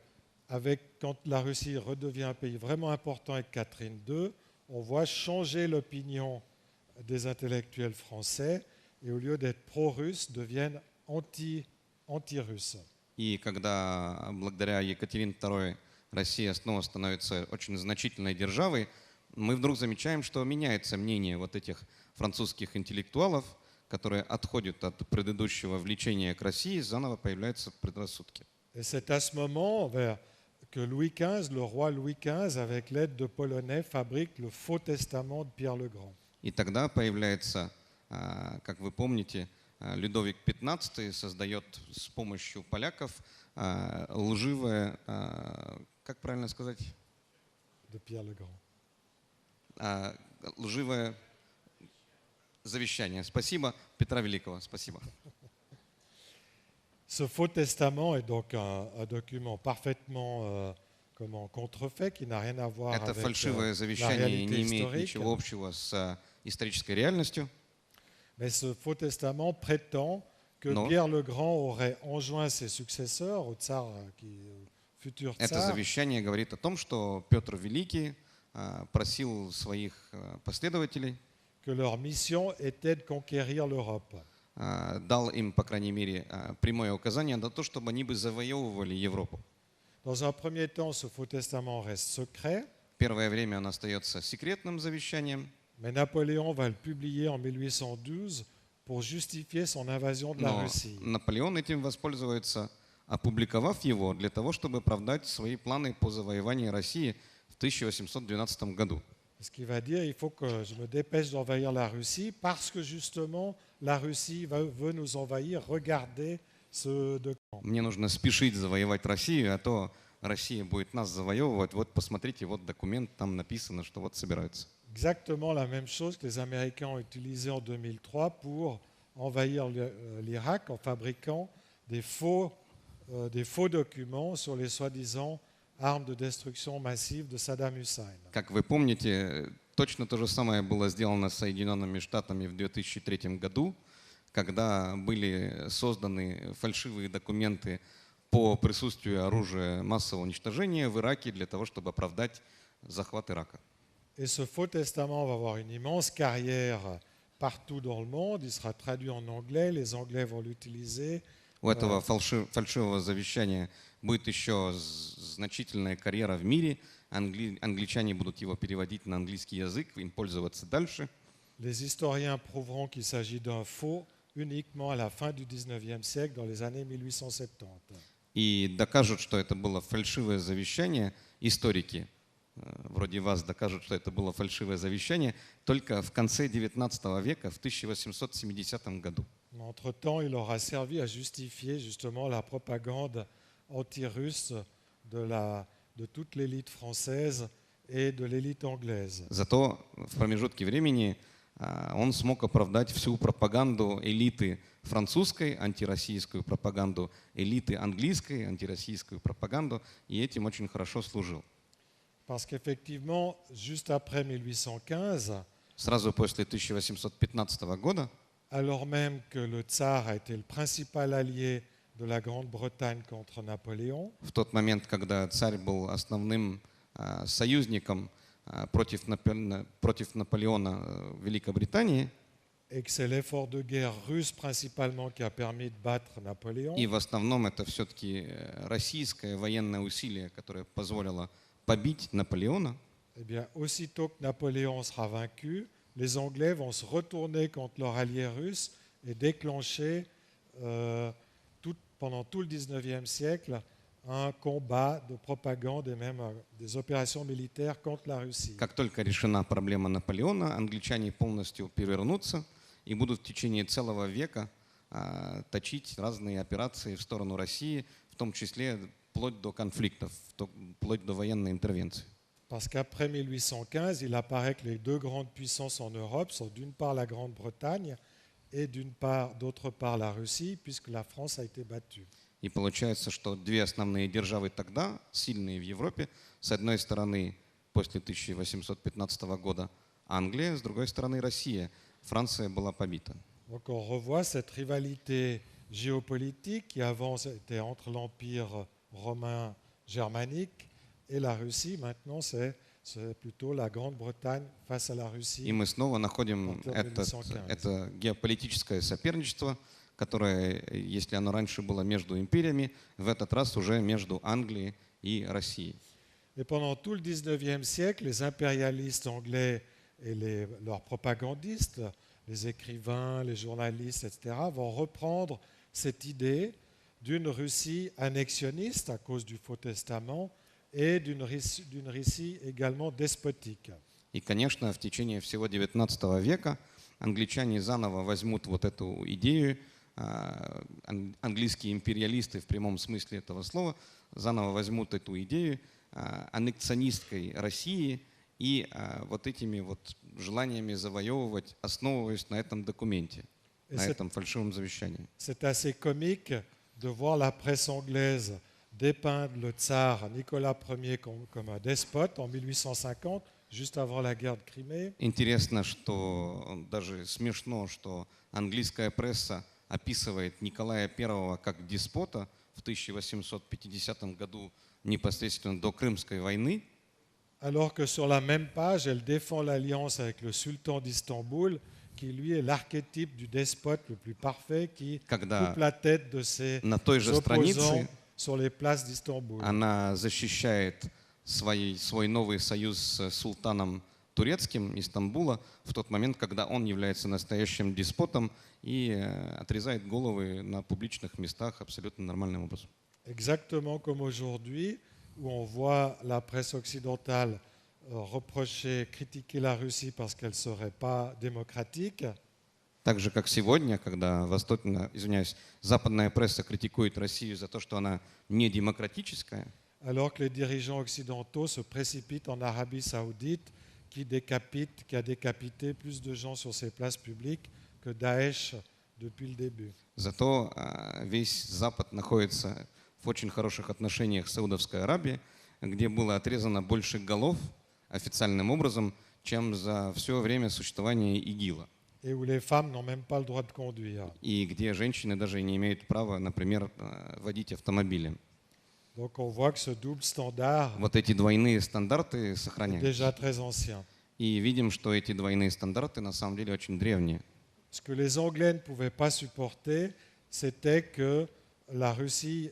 S2: quand la Russie redevient un pays vraiment important avec Catherine II, on voit changer l'opinion des intellectuels français et au lieu d'être pro-russes, deviennent anti-russes.
S3: и когда благодаря Екатерине II Россия снова становится очень значительной державой, мы вдруг замечаем, что меняется мнение вот этих французских интеллектуалов, которые отходят от предыдущего влечения к России, заново появляются предрассудки.
S2: Et c'est à ce moment que Louis XV, le roi Louis XV, avec l'aide de Polonais, fabrique le faux testament de Pierre le Grand.
S3: И тогда появляется, как вы помните, Людовик XV создает с помощью поляков лживое, как правильно сказать,
S2: De Pierre le Grand.
S3: Лживое завещание. Спасибо, Петра Великого, спасибо.
S2: Ce faux testament est donc un document parfaitement contrefait qui n'a rien à voir
S3: Это
S2: avec
S3: фальшивое
S2: la
S3: завещание
S2: réalité
S3: не имеет
S2: historique.
S3: ничего общего с исторической реальностью.
S2: Mais ce faux testament prétend que
S3: Non.
S2: Pierre le Grand aurait enjoint ses successeurs, au tsar, futur
S3: Это
S2: tsar,
S3: завещание говорит о том, что Петр Великий просил своих последователей,
S2: que leur mission était de conquérir l'Europe.
S3: дал им, по крайней мере, прямое указание на то, чтобы они бы завоевывали Европу.
S2: Dans un premier temps, ce faux testament reste secret,
S3: Первое время он остается секретным завещанием,
S2: mais Napoléon va le publier en 1812 pour justifier son invasion de la
S3: но
S2: Russie.
S3: Наполеон этим воспользуется, опубликовав его для того, чтобы оправдать свои планы по завоеванию России в 1812 году.
S2: Ce qui va dire, il faut que je me dépêche d'envahir la Russie parce que justement la Russie veut nous envahir. Regardez ce document.
S3: Мне нужно спешить завоевать Россию, а то Россия будет нас завоевывать. Вот посмотрите, вот документ, там написано, что вот собираются.
S2: Exactement la même chose que les Américains ont utilisé en 2003 pour envahir l'Irak en fabriquant des faux documents sur les soi-disant armes de destruction massive de Saddam Hussein.
S3: Как вы помните, точно то же самое было сделано Соединенными Штатами в 2003 году, когда были созданы фальшивые документы по присутствию оружия массового уничтожения в Ираке для того, чтобы оправдать захват Ирака.
S2: Et ce faux testament va avoir une immense carrière partout dans le monde. Il sera traduit en anglais, les Anglais vont l'utiliser.
S3: У этого фальшивого завещания будет еще значительная карьера в мире. Англичане будут его переводить на английский язык, им пользоваться дальше.
S2: Les historiens prouveront qu'il s'agit d'un faux uniquement à la fin du 19e siècle, dans les années 1870.
S3: И докажут, что это было фальшивое завещание, историки вроде вас докажут, что это было фальшивое завещание, только в конце 19 века, в 1870 году.
S2: Entre-temps, il aura servi à justifier justement la propagande anti-russe de toute l'élite française et de l'élite anglaise.
S3: Зато в промежутке времени он смог оправдать всю пропаганду элиты французской, антироссийскую пропаганду, элиты английской, антироссийскую пропаганду, и этим очень хорошо служил.
S2: Parce qu'effectivement, juste après 1815,
S3: Сразу после 1815 года,
S2: alors même que le tsar a été le principal allié de la Grande-Bretagne contre Napoléon,
S3: в тот момент, когда царь был основным союзником против Наполеона в Великобритании,
S2: et que c'est l'effort de guerre russe principalement qui a permis de battre Napoléon,
S3: и в основном это все-таки российское военное усилие, которое позволило побить Наполеона,
S2: eh bien, aussitôt que Napoléon sera vaincu, les Anglais vont se retourner contre leur allié russe et déclencher pendant tout le 19e siècle un combat de propagande et même des opérations militaires contre la Russie.
S3: как только решена проблема Наполеона, англичане полностью перевернутся и будут в течение целого века точить разные операции в сторону России, в том числе вплоть до конфликтов, вплоть до военной интервенции.
S2: Parce qu'après 1815, il apparaît que les deux grandes puissances en Europe sont d'une part la Grande-Bretagne et d'autre part la Russie, puisque la France a été battue.
S3: И получается, что две основные державы тогда, сильные в Европе, с одной стороны, после 1815 года Англия, с другой стороны Россия. Франция была побита.
S2: Donc on revoit cette rivalité géopolitique qui avant était entre l'Empire romain germanique et la Russie. Maintenant, c'est plutôt la Grande-Bretagne face à la Russie.
S3: И мы снова находим это геополитическое соперничество, которое, если оно раньше было между империями, в этот раз уже между Англией и Россией.
S2: Et pendant tout le 19e siècle, les impérialistes anglais et leurs propagandistes, les écrivains, les journalistes, etc., vont reprendre cette idée d'une Russie annexionniste à cause du Faux Testament et d'une Russie également despotique.
S3: И, конечно, в течение всего XIX века англичане заново возьмут вот эту идею, английские империалисты в прямом смысле этого слова заново возьмут эту идею аннексионистской России и вот этими вот желаниями завоевывать, основываясь на этом документе, на этом фальшивом завещании.
S2: C'est assez comique de voir la presse anglaise dépeindre le tsar Nicolas Ier comme un despote en 1850, juste avant la guerre de Crimée.
S3: Интересно, что даже смешно, что английская пресса описывает Николая I как деспота в 1850 году, непосредственно до Крымской войны,
S2: Alors que sur la même page, elle défend l'alliance avec le sultan d'Istanbul qui lui est l'archétype du despote le plus parfait qui
S3: Когда
S2: coupe la tête de ses
S3: на той же
S2: opposants
S3: странице
S2: sur les places d'Istanbul.
S3: она защищает свой новый союз с султаном турецким из Стамбула в тот момент, когда он является настоящим деспотом и отрезает головы на публичных местах абсолютно нормальным образом.
S2: Exactement comme aujourd'hui, où on voit la presse occidentale reprocher, critiquer la Russie parce qu'elle ne serait pas démocratique.
S3: Так же, как сегодня, когда западная пресса критикует Россию за то, что она не демократическая,
S2: Alors que les dirigeants occidentaux se précipitent en Arabie Saoudite, qui a décapité plus de gens sur ses places publiques que Daesh depuis le début.
S3: зато весь Запад находится в очень хороших отношениях с Саудовской Аравией, где было отрезано больше голов официальным образом, чем за все время существования ИГИЛа.
S2: Et où les femmes n'ont même pas le droit de conduire.
S3: И где женщины даже не имеют права, например, водить автомобили.
S2: Donc on voit que ce double standard
S3: Вот эти двойные стандарты
S2: est
S3: сохраняются.
S2: déjà très ancien.
S3: И видим, что эти двойные стандарты на самом деле очень древние.
S2: Ce que les Anglais ne pouvaient pas supporter, c'était que la Russie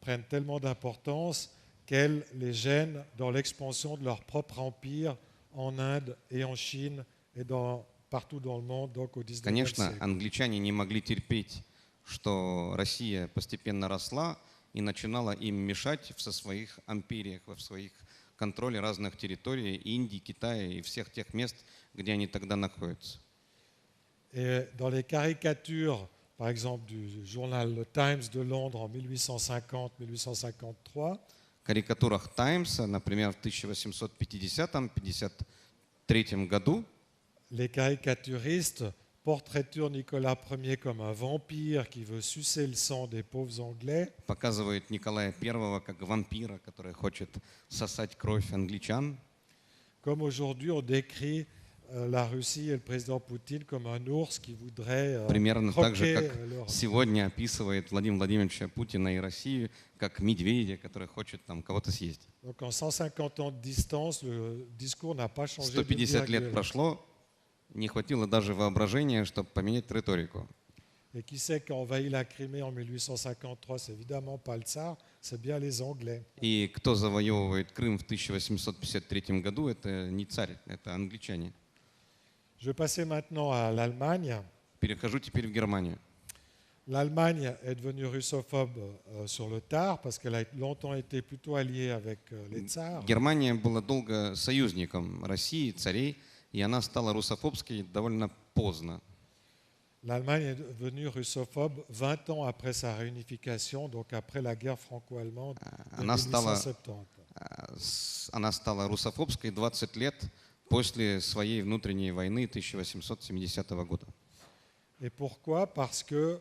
S2: prenne tellement d'importance qu'elle les gêne dans l'expansion de leur propre empire en Inde et en Chine et partout dans le monde, donc au XIXe
S3: Конечно,
S2: siècle.
S3: англичане не могли терпеть, что Россия постепенно росла и начинала им мешать в своих империях, в своих контроле разных территорий Индии, Китая и всех тех мест, где они тогда находятся.
S2: Et dans les caricatures, par exemple, du journal Le Times de Londres en 1850-1853,
S3: В карикатурах Таймса, например, в 1850-53 году
S2: les caricaturistes portraiturent Nicolas Ier comme un vampire qui veut sucer le sang des pauvres Anglais.
S3: показывает Николая I как вампира, который хочет сосать кровь англичан.
S2: Comme aujourd'hui, on décrit la Russie et le président Poutine comme un ours qui voudrait
S3: Примерно так же,
S2: croquer
S3: как
S2: leur...
S3: сегодня описывает Владимир Владимирович Путина и Россию как медведя, который хочет там кого-то съесть.
S2: Donc en 150 ans de distance, le discours n'a pas changé.
S3: 150 лет прошло, не хватило даже воображения, чтобы поменять риторику.
S2: Et qui c'est qui a envahi la Crimée en 1853? C'est évidemment pas le tsar, c'est bien les Anglais.
S3: И кто завоевывает Крым в 1853 году, это не царь, это англичане.
S2: Je vais passer maintenant à l'Allemagne.
S3: Перехожу теперь в Германию.
S2: L'Allemagne est devenue russophobe sur le tard parce qu'elle a longtemps été plutôt alliée avec les tsars.
S3: Германия была долго союзником России, царей, и она стала русофобской довольно поздно.
S2: L'Allemagne est devenue russophobe 20 ans après sa réunification, donc après la guerre franco-allemande de
S3: Она стала,
S2: 1870.
S3: она стала русофобской 20 лет после своей внутренней войны 1870 года.
S2: Et pourquoi? Parce que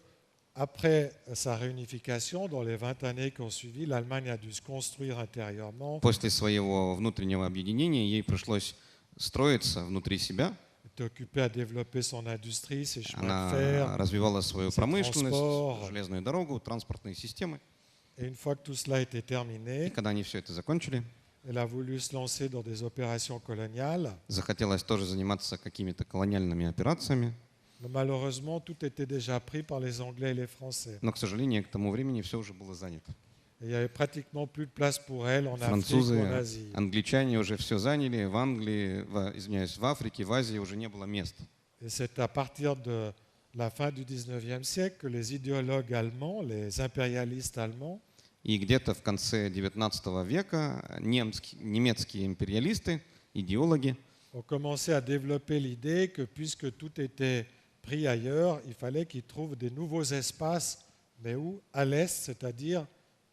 S2: après sa réunification, dans les 20 années qui ont suivi, l'Allemagne a dû se construire intérieurement,
S3: После своего внутреннего объединения ей пришлось строиться внутри себя.
S2: était occupée à développer son industrie, ses chemins de
S3: Она
S2: fer.
S3: развивала свою
S2: ses
S3: промышленность,
S2: transports.
S3: железную дорогу, транспортные системы.
S2: Et une fois que tout cela était
S3: И
S2: terminé,
S3: когда они все это закончили,
S2: elle a voulu se lancer dans des opérations coloniales.
S3: захотелось тоже заниматься какими-то колониальными операциями.
S2: Mais malheureusement, tout était déjà pris par les Anglais et les Français.
S3: Но, к сожалению, к тому времени все уже было занято.
S2: Et il n'y avait pratiquement plus de place pour elle en Afrique ou
S3: Французы,
S2: en Asie.
S3: англичане уже все заняли, в Англии, извиняюсь, в Африке, в Азии уже не было места.
S2: Et c'est à partir de la fin du 19e siècle que les idéologues allemands, les impérialistes allemands,
S3: И где-то в конце XIX века немецкие империалисты, идеологи,
S2: ont commencé à développer l'idée que puisque tout était pris ailleurs, il fallait qu'ils trouvent des nouveaux espaces, mais où? À l'est, c'est-à-dire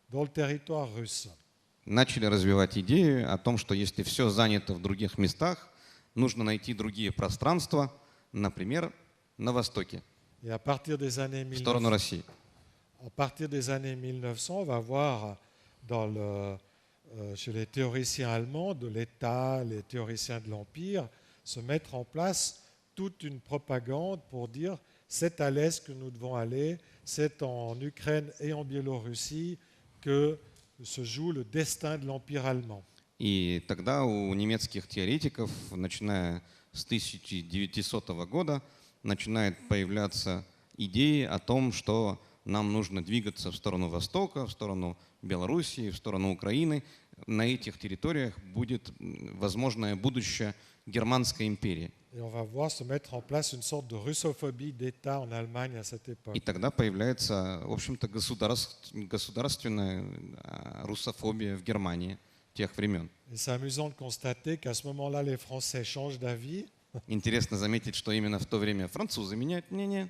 S2: dans le territoire russe.
S3: начали развивать идею о том, что если все занято в других местах, нужно найти другие пространства, например, на востоке,
S2: Et à partir des années
S3: в сторону
S2: 1900,
S3: России.
S2: à partir des années 1900, on va voir chez les théoriciens allemands de l'État, les théoriciens de l'Empire, se mettre en place toute une propagande pour dire c'est à l'est que nous devons aller, c'est en Ukraine et en Biélorussie que se joue le destin de l'Empire allemand.
S3: И тогда у немецких теоретиков, начиная с 1900 года, начинают появляться идеи о том, что нам нужно двигаться в сторону Востока, в сторону Белоруссии, в сторону Украины. На этих территориях будет возможное будущее Германской империи.
S2: Et on va voir se mettre en place une sorte de russophobie d'État en Allemagne à cette époque.
S3: И тогда появляется, в общем-то, государственная русофобия в Германии тех времен.
S2: Et c'est amusant de constater qu'à ce moment-là, les Français changent d'avis,
S3: Интересно заметить, что именно в то время французы меняют мнение,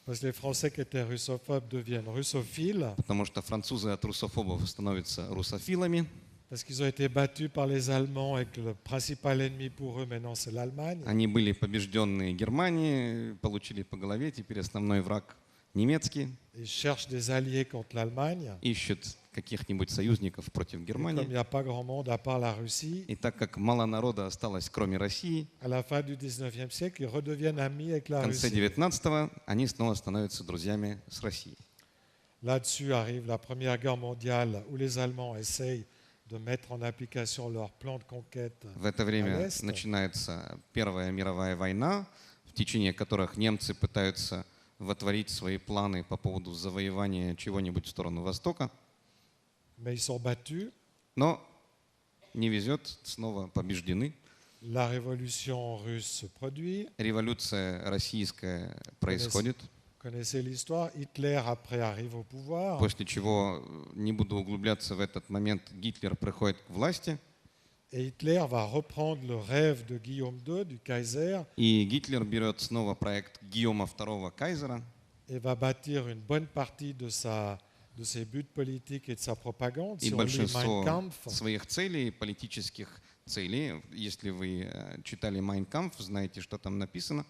S2: parce que les Français qui étaient russophobes deviennent russophiles,
S3: потому что французы от русофобов становятся русофилами.
S2: parce qu'ils ont été battus par les Allemands et que le principal ennemi pour eux maintenant c'est l'Allemagne.
S3: Они были побежденные Германией, получили по голове, теперь основной враг немецкий,
S2: Ils cherchent des alliés contre l'Allemagne.
S3: ищут каких-нибудь союзников против
S2: Et comme il
S3: Германии.
S2: n'y a pas grand monde à part la Russie,
S3: И так как мало народа осталось, кроме России,
S2: à la fin du 19e siècle, ils redeviennent amis avec
S3: в
S2: la
S3: конце
S2: Russie.
S3: 19-го они снова становятся друзьями с Россией.
S2: Là-dessus arrive la Première Guerre mondiale où les Allemands essayent de mettre en application leur plan de conquête
S3: В это
S2: à
S3: время
S2: l'Est.
S3: начинается Первая мировая война, в течение которых немцы пытаются вотворить свои планы по поводу завоевания чего-нибудь в сторону Востока,
S2: Mais ils sont battus.
S3: но не везет, снова побеждены.
S2: La révolution russe se produit.
S3: Революция российская происходит,
S2: Vous connaissez l'histoire. Hitler, après, arrive au pouvoir.
S3: после чего, не буду углубляться в этот момент, Гитлер приходит к власти,
S2: Et Hitler va reprendre le rêve de Guillaume II, du Kaiser,
S3: и Гитлер берет снова проект Гийома II Кайзера
S2: et va bâtir une bonne partie de ses buts politiques et de sa propagande.
S3: и
S2: Si on lit Mein
S3: большинство
S2: Kampf,
S3: своих целей, политических целей. Если вы читали «Mein Kampf», знаете, что там написано.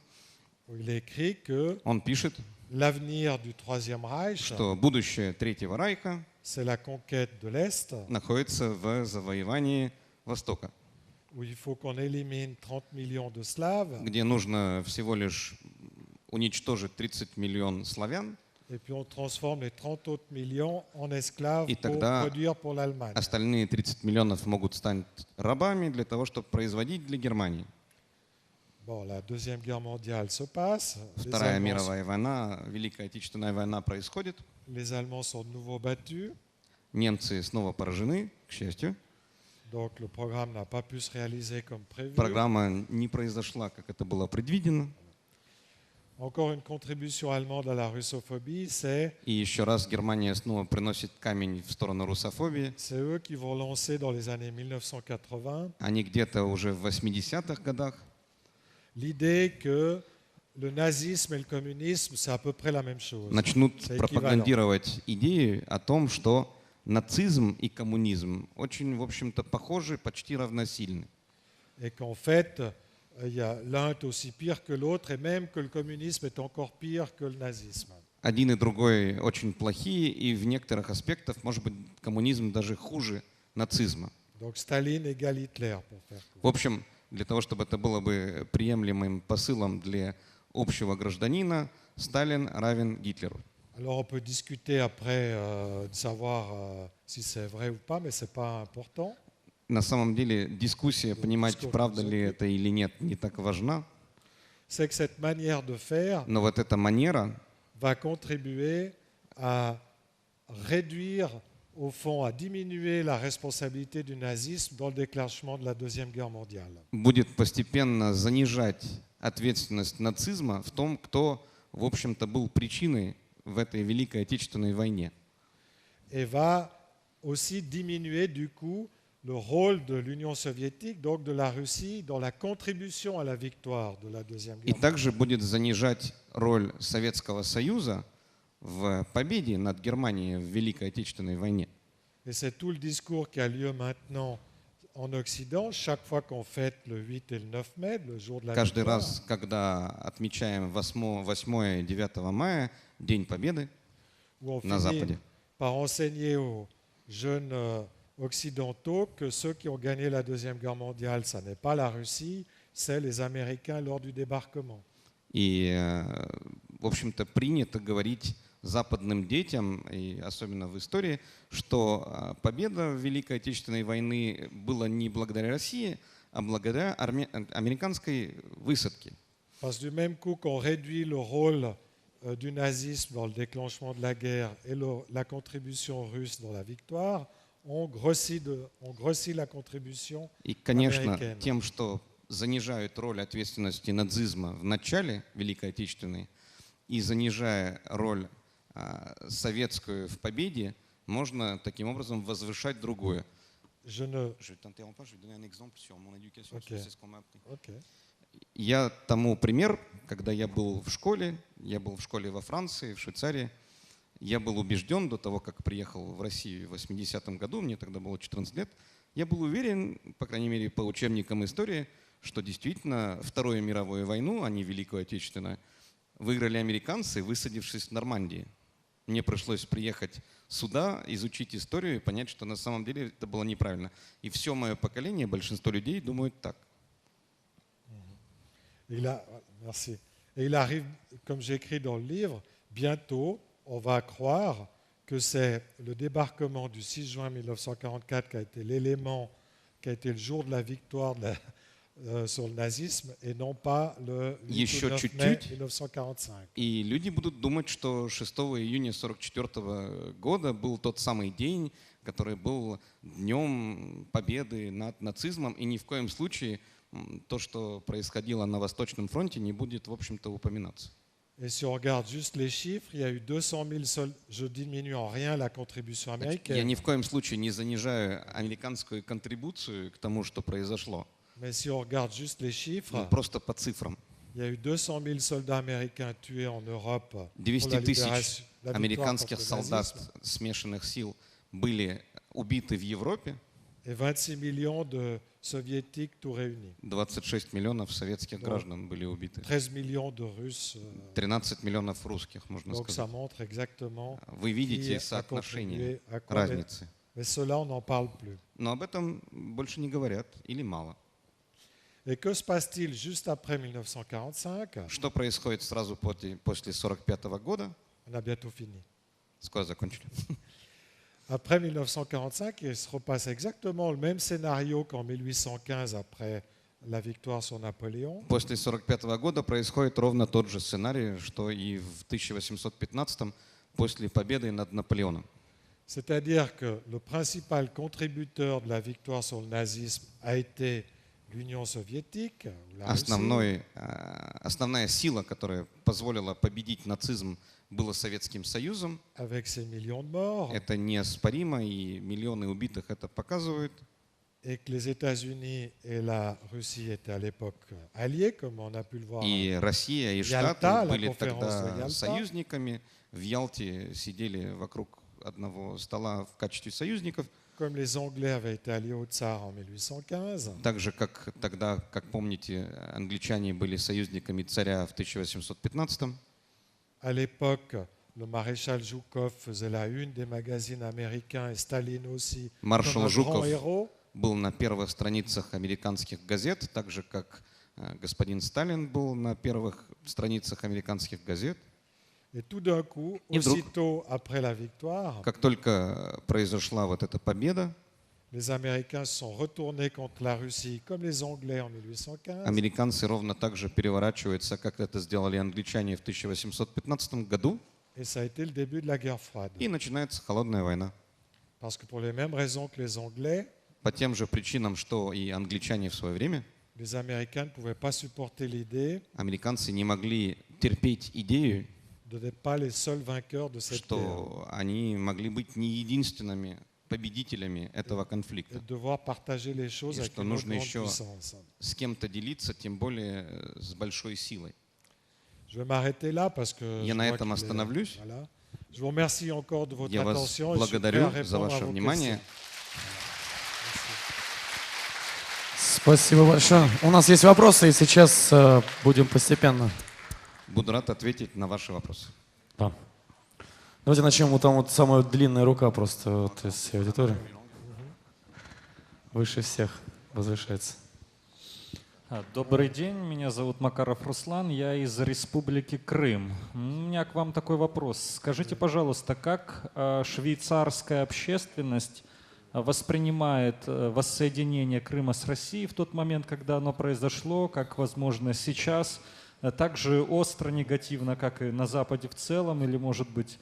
S2: où il écrit que
S3: Он пишет,
S2: l'avenir du Troisième Reich,
S3: что будущее Третьего Райха
S2: c'est la conquête de l'Est,
S3: находится в завоевании Востока,
S2: où il faut qu'on élimine 30 millions de Slaves,
S3: где нужно всего лишь уничтожить 30 миллионов славян,
S2: et puis on transforme les 30 autres millions en esclaves
S3: И
S2: pour
S3: тогда
S2: produire pour l'Allemagne.
S3: остальные 30 миллионов могут стать рабами для того, чтобы производить для Германии.
S2: Bon, la Deuxième Guerre mondiale se passe,
S3: Вторая мировая война, Великая Отечественная война происходит,
S2: les Allemands sont de nouveau battus,
S3: немцы снова поражены, к счастью.
S2: donc le programme n'a pas pu se réaliser comme prévu.
S3: Программа не произошла, как это было предвидено.
S2: Encore une contribution allemande à la russophobie, c'est
S3: И еще раз Германия снова приносит камень в сторону русофобии.
S2: eux qui vont lancer dans les années 1980
S3: Они где-то уже в 80-х годах
S2: l'idée que le nazisme et le communisme, c'est à peu près la même chose.
S3: начнут
S2: C'est équivalent.
S3: пропагандировать идеи о том, что нацизм и коммунизм очень, в общем-то, похожи, почти равносильны.
S2: Et qu'en fait, l'un est aussi pire que l'autre, et même que le communisme est encore pire que le nazisme.
S3: Один и другой очень плохие, и в некоторых аспектах, может быть, коммунизм даже хуже нацизма.
S2: Donc Staline égale Hitler, pour faire court.
S3: В общем, для того, чтобы это было бы приемлемым посылом для общего гражданина, Сталин равен Гитлеру.
S2: Alors on peut discuter après de savoir si c'est vrai ou pas, mais ce n'est pas important.
S3: На самом деле дискуссия, понимать,
S2: дискуссия
S3: правда ли
S2: высокая.
S3: это или нет, не так важна.
S2: C'est que cette manière de faire
S3: Но вот эта манера
S2: va contribuer à réduire, au fond, à diminuer la responsabilité du nazisme dans le déclenchement de la Deuxième Guerre mondiale.
S3: будет постепенно занижать ответственность нацизма в том, кто, в общем-то, был причиной в этой Великой Отечественной войне.
S2: Et va aussi diminuer, du coup, le rôle de l'Union soviétique, donc de la Russie, dans la contribution à la victoire de la Deuxième
S3: И
S2: Guerre mondiale.
S3: также будет занижать роль Советского Союза в победе над Германией в Великой Отечественной войне.
S2: Et c'est tout le discours qui a lieu maintenant en Occident, chaque fois qu'on fête le 8 et le 9 mai, le jour de la
S3: Каждый
S2: victoire,
S3: раз, когда отмечаем 8 и 9 мая, День Победы
S2: où on
S3: на
S2: finit
S3: Западе,
S2: par enseigner aux jeunes occidentaux que ceux qui ont gagné la Deuxième Guerre mondiale, ça n'est pas la Russie, c'est les Américains lors du débarquement.
S3: и, в общем-то, принято говорить западным детям, и особенно в истории, что победа в Великой Отечественной войны была не благодаря России, а благодаря американской высадке.
S2: Parce que du même coup qu'on réduit le rôle du nazisme dans le déclenchement de la guerre et la contribution russe dans la victoire, on grossit la contribution
S3: И, конечно,
S2: américaine.
S3: тем, что занижают роль ответственности нацизма в начале Великой Отечественной и занижая роль советскую в победе, можно таким образом возвышать другое.
S2: Je ne...
S3: Je t'interromps pas, je vais donner un exemple sur mon éducation,
S2: Ok.
S3: c'est ce qu'on m'a appris.
S2: Ok.
S3: Я тому пример, когда я был в школе во Франции, в Швейцарии, я был убежден до того, как приехал в Россию в 80-м году, мне тогда было 14 лет, я был уверен, по крайней мере по учебникам истории, что действительно Вторую мировую войну, а не Великую Отечественную, выиграли американцы, высадившись в Нормандии. Мне пришлось приехать сюда, изучить историю и понять, что на самом деле это было неправильно. И все мое поколение, большинство людей думают так.
S2: Merci. Et il arrive, comme j'écris dans le livre, bientôt, on va croire que c'est le débarquement du 6 juin 1944 qui a été l'élément, qui a été le jour de la victoire sur le nazisme et non pas le 8 ou 9 mai 1945.
S3: И люди будут думать, что 6 июня 1944 года был тот самый день, который был днем победы над нацизмом, и ни в коем случае то, что происходило на Восточном фронте, не будет, в общем-то, упоминаться.
S2: Et si on regarde juste les chiffres, il y a eu 200 000 soldats. Je diminue en rien la contribution
S3: Я
S2: américaine.
S3: ни в коем случае не занижаю американскую контрибуцию к тому, что произошло.
S2: Mais si on regarde juste les chiffres,
S3: Просто по цифрам.
S2: il y a eu 200 000 soldats américains tués en Europe pour
S3: 200
S2: la
S3: тысяч
S2: libération, la victoire
S3: американских
S2: contre le
S3: солдат
S2: nazisme,
S3: смешанных сил были убиты в Европе,
S2: et 26 millions de soviétiques tout réunis.
S3: 26 миллионов советских граждан были убиты.
S2: 13 millions de Russes.
S3: 13 миллионов русских, можно
S2: Donc ça
S3: сказать.
S2: montre exactement
S3: Вы
S2: qui
S3: видите
S2: a
S3: соотношение,
S2: contribué à quoi.
S3: разницы.
S2: Mais cela, on n'en parle plus.
S3: Но об этом больше не говорят или мало.
S2: Et que se passe-t-il juste après 1945?
S3: Что происходит сразу после 1945 года?
S2: On a bientôt fini.
S3: Скоро закончили.
S2: Après 1945, il se repasse exactement le même scénario qu'en 1815 après la victoire sur Napoléon.
S3: После 1945 года происходит ровно тот же сценарий, что и в 1815 после победы над Наполеоном.
S2: C'est-à-dire que le principal contributeur de la victoire sur le nazisme a été l'Union soviétique, ou la Russie,
S3: Основная сила, которая позволила победить нацизм, была Советским Союзом.
S2: avec ses millions de morts,
S3: Это неоспоримо, и миллионы убитых это показывают.
S2: et que les États-Unis et la Russie étaient à l'époque alliés, comme on a pu le voir.
S3: И Россия, и
S2: Ялта,
S3: Штаты
S2: la
S3: были
S2: conférence de
S3: тогда
S2: Ялта.
S3: союзниками. В Ялте сидели вокруг одного стола в качестве союзников.
S2: Comme les Anglais avaient été alliés au Tsar en 1815,
S3: Так же, как тогда, как помните, англичане были союзниками царя в 1815.
S2: à l'époque, le maréchal Zhukov faisait la une des magazines américains et Staline aussi,
S3: Маршал
S2: comme un grand
S3: Жуков
S2: héros.
S3: был на первых страницах американских газет, так же, как господин Сталин был на первых страницах американских газет.
S2: Et tout d'un coup,
S3: Et donc-
S2: aussitôt après la victoire,
S3: Как только произошла вот эта победа,
S2: les Américains se sont retournés contre la Russie, comme les Anglais en 1815.
S3: американцы ровно так же переворачиваются, как это сделали англичане в 1815 году,
S2: Et ça a été le début de la guerre froide.
S3: и начинается холодная война.
S2: Parce que pour les mêmes raisons que les Anglais,
S3: По тем же причинам, что и англичане в свое время,
S2: les Américains ne pouvaient pas supporter l'idée
S3: американцы не могли терпеть идею,
S2: de n'être pas les seuls vainqueurs de cette guerre
S3: что они могли быть не единственными победителями этого
S2: et
S3: конфликта.
S2: de devoir partager les choses
S3: Et
S2: avec
S3: что
S2: une autre
S3: нужно
S2: grande
S3: еще
S2: puissance.
S3: С кем-то делиться, тем более с большой силой.
S2: Je vais m'arrêter là parce que
S3: Я
S2: je
S3: на
S2: vois
S3: этом
S2: qu'il est-
S3: остановлюсь.
S2: voilà. Je vous remercie encore de votre
S3: Я вас
S2: attention et je suis prêt à
S3: благодарю
S2: répondre
S3: за
S2: à
S3: ваше
S2: vos
S3: внимание.
S2: questions.
S1: Спасибо большое. У нас есть вопросы, и сейчас будем постепенно.
S3: Буду рад ответить на ваши вопросы.
S1: Да. Давайте начнем. Вот там вот самая длинная рука просто вот из всей аудитории. Выше всех возвышается.
S4: Добрый день, меня зовут Макаров Руслан, я из Республики Крым. У меня к вам такой вопрос. Скажите, пожалуйста, как швейцарская общественность воспринимает воссоединение Крыма с Россией в тот момент, когда оно произошло, как, возможно, сейчас так же остро негативно, как и на Западе в целом, или, может быть,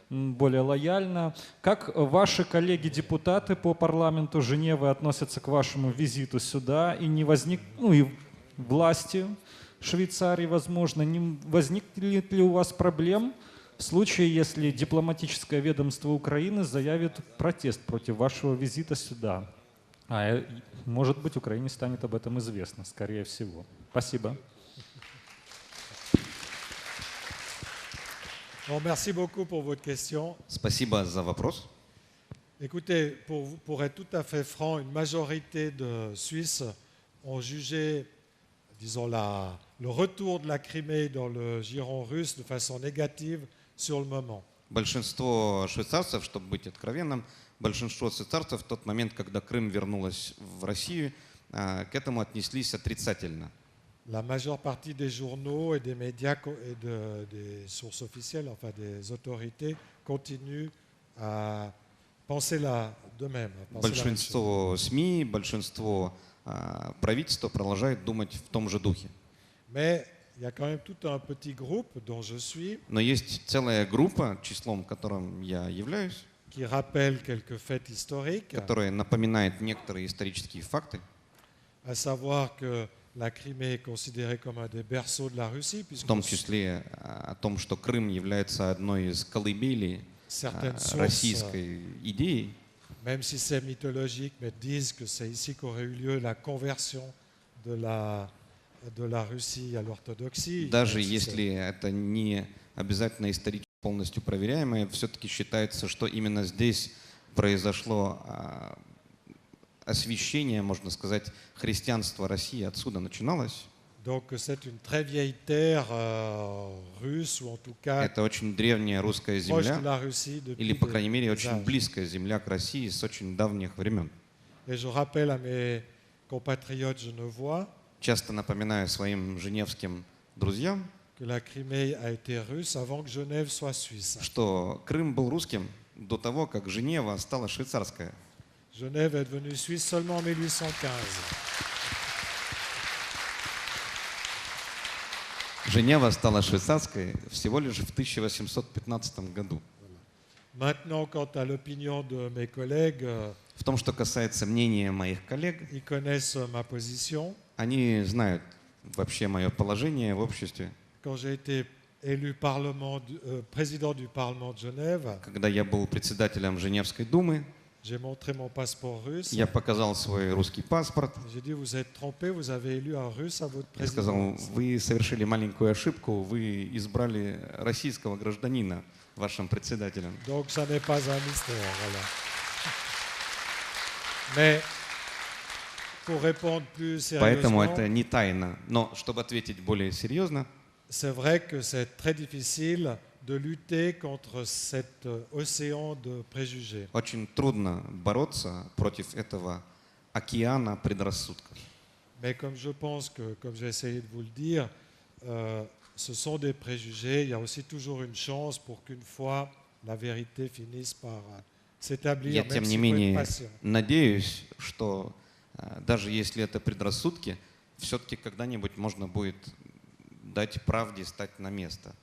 S4: более лояльно? Как ваши коллеги-депутаты по парламенту Женевы относятся к вашему визиту сюда? И не возник, ну и власти Швейцарии, возможно, не возникнет ли у вас проблем в случае, если дипломатическое ведомство Украины заявит протест против вашего визита сюда? Может быть, Украине станет об этом известно, скорее всего. Спасибо.
S2: Bon, merci beaucoup pour votre question.
S3: Спасибо за вопрос.
S2: Écoutez, pour être tout à fait franc, une majorité de Suisses ont jugé, disons, le retour de la Crimée dans le giron russe de façon négative sur le moment.
S3: Большинство швейцарцев, чтобы быть откровенным, большинство швейцарцев в тот момент, когда Крым вернулась в Россию, к этому отнеслись отрицательно.
S2: La majeure partie des journaux et des médias et des sources officielles, enfin des autorités, continuent à penser de même. À penser la même chose.
S3: Большинство СМИ, большинство правительства продолжает думать в том же духе.
S2: Mais il y a quand même tout un petit groupe dont je suis
S3: Но есть целая группа, числом которым я являюсь,
S2: qui rappelle quelques faits historiques,
S3: которая напоминает некоторые исторические факты,
S2: à savoir que la Crimée est considérée comme un des berceaux de la Russie,
S3: в
S2: puisque
S3: том числе о том, что Крым является одной из колыбелей
S2: certaines sources,
S3: российской идеи,
S2: même si c'est mythologique, mais disent que c'est ici qu'aurait eu lieu la conversion de la Russie à l'orthodoxie.
S3: даже
S2: Même si
S3: если это не обязательно исторически полностью проверяемое, все-таки считается, что именно здесь произошло освящение, можно сказать, христианства России отсюда начиналось.
S2: Donc c'est une très vieille terre russe, ou en tout cas
S3: Это очень древняя русская
S2: proche de
S3: земля,
S2: la Russie depuis
S3: или, по крайней мере,
S2: des
S3: очень
S2: âges.
S3: близкая земля к России с очень давних времен.
S2: Et je rappelle à mes compatriotes genevois
S3: Часто напоминаю своим женевским друзьям,
S2: que la Crimée a été russe avant que Genève soit suisse.
S3: что Крым был русским до того, как Женева стала швейцарская.
S2: Genève est devenue suisse seulement en 1815.
S3: Женева стала швейцарской всего лишь в 1815 году.
S2: Maintenant, quant à l'opinion de mes collègues,
S3: В том, что касается мнения моих коллег,
S2: ils connaissent ma position.
S3: они знают вообще мое положение в обществе.
S2: Quand j'ai été élu président du Parlement de Genève,
S3: Когда я был председателем Женевской думы,
S2: j'ai montré mon passeport russe.
S3: я показал свой русский паспорт.
S2: J'ai dit, vous êtes trompé, vous avez élu un russe à votre
S3: Я сказал,
S2: président.
S3: вы совершили маленькую ошибку, вы избрали российского гражданина вашим председателем.
S2: Donc, ça n'est pas un mystère. Voilà. Mais, pour répondre plus
S3: Поэтому
S2: sérieusement,
S3: это не тайна. Но чтобы ответить более серьезно,
S2: c'est vrai que c'est très difficile de lutter contre cet océan de préjugés.
S3: очень трудно бороться против этого океана предрассудков.
S2: Mais comme je pense que, comme j'ai essayé de vous le dire, ce sont des préjugés. Il y a aussi toujours une chance pour qu'une fois la vérité finisse par s'établir,
S3: Я,
S2: même
S3: тем не
S2: s'il faut être
S3: менее,
S2: patient.
S3: надеюсь, что даже если это предрассудки, все-таки когда-нибудь можно будет дать правде стать на место.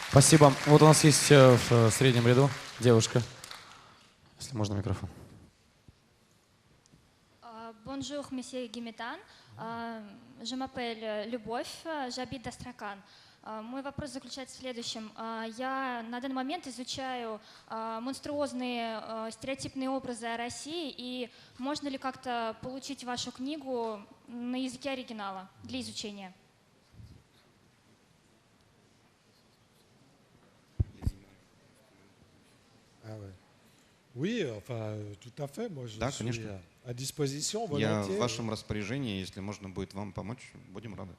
S1: Спасибо. Вот у нас есть в среднем ряду девушка. Если можно микрофон.
S5: Bonjour, monsieur Guimetan. Je m'appelle Любовь, j'habite d'Astrakhan. Мой вопрос заключается в следующем. Я на данный момент изучаю монструозные стереотипные образы о России, и можно ли как-то получить вашу книгу на языке оригинала для изучения?
S2: Ah ouais. Oui, enfin, tout à fait. Moi, je
S3: Да,
S2: suis
S3: конечно.
S2: à disposition
S3: Я
S2: volontiers.
S3: в вашем распоряжении, если можно будет вам помочь, будем рады.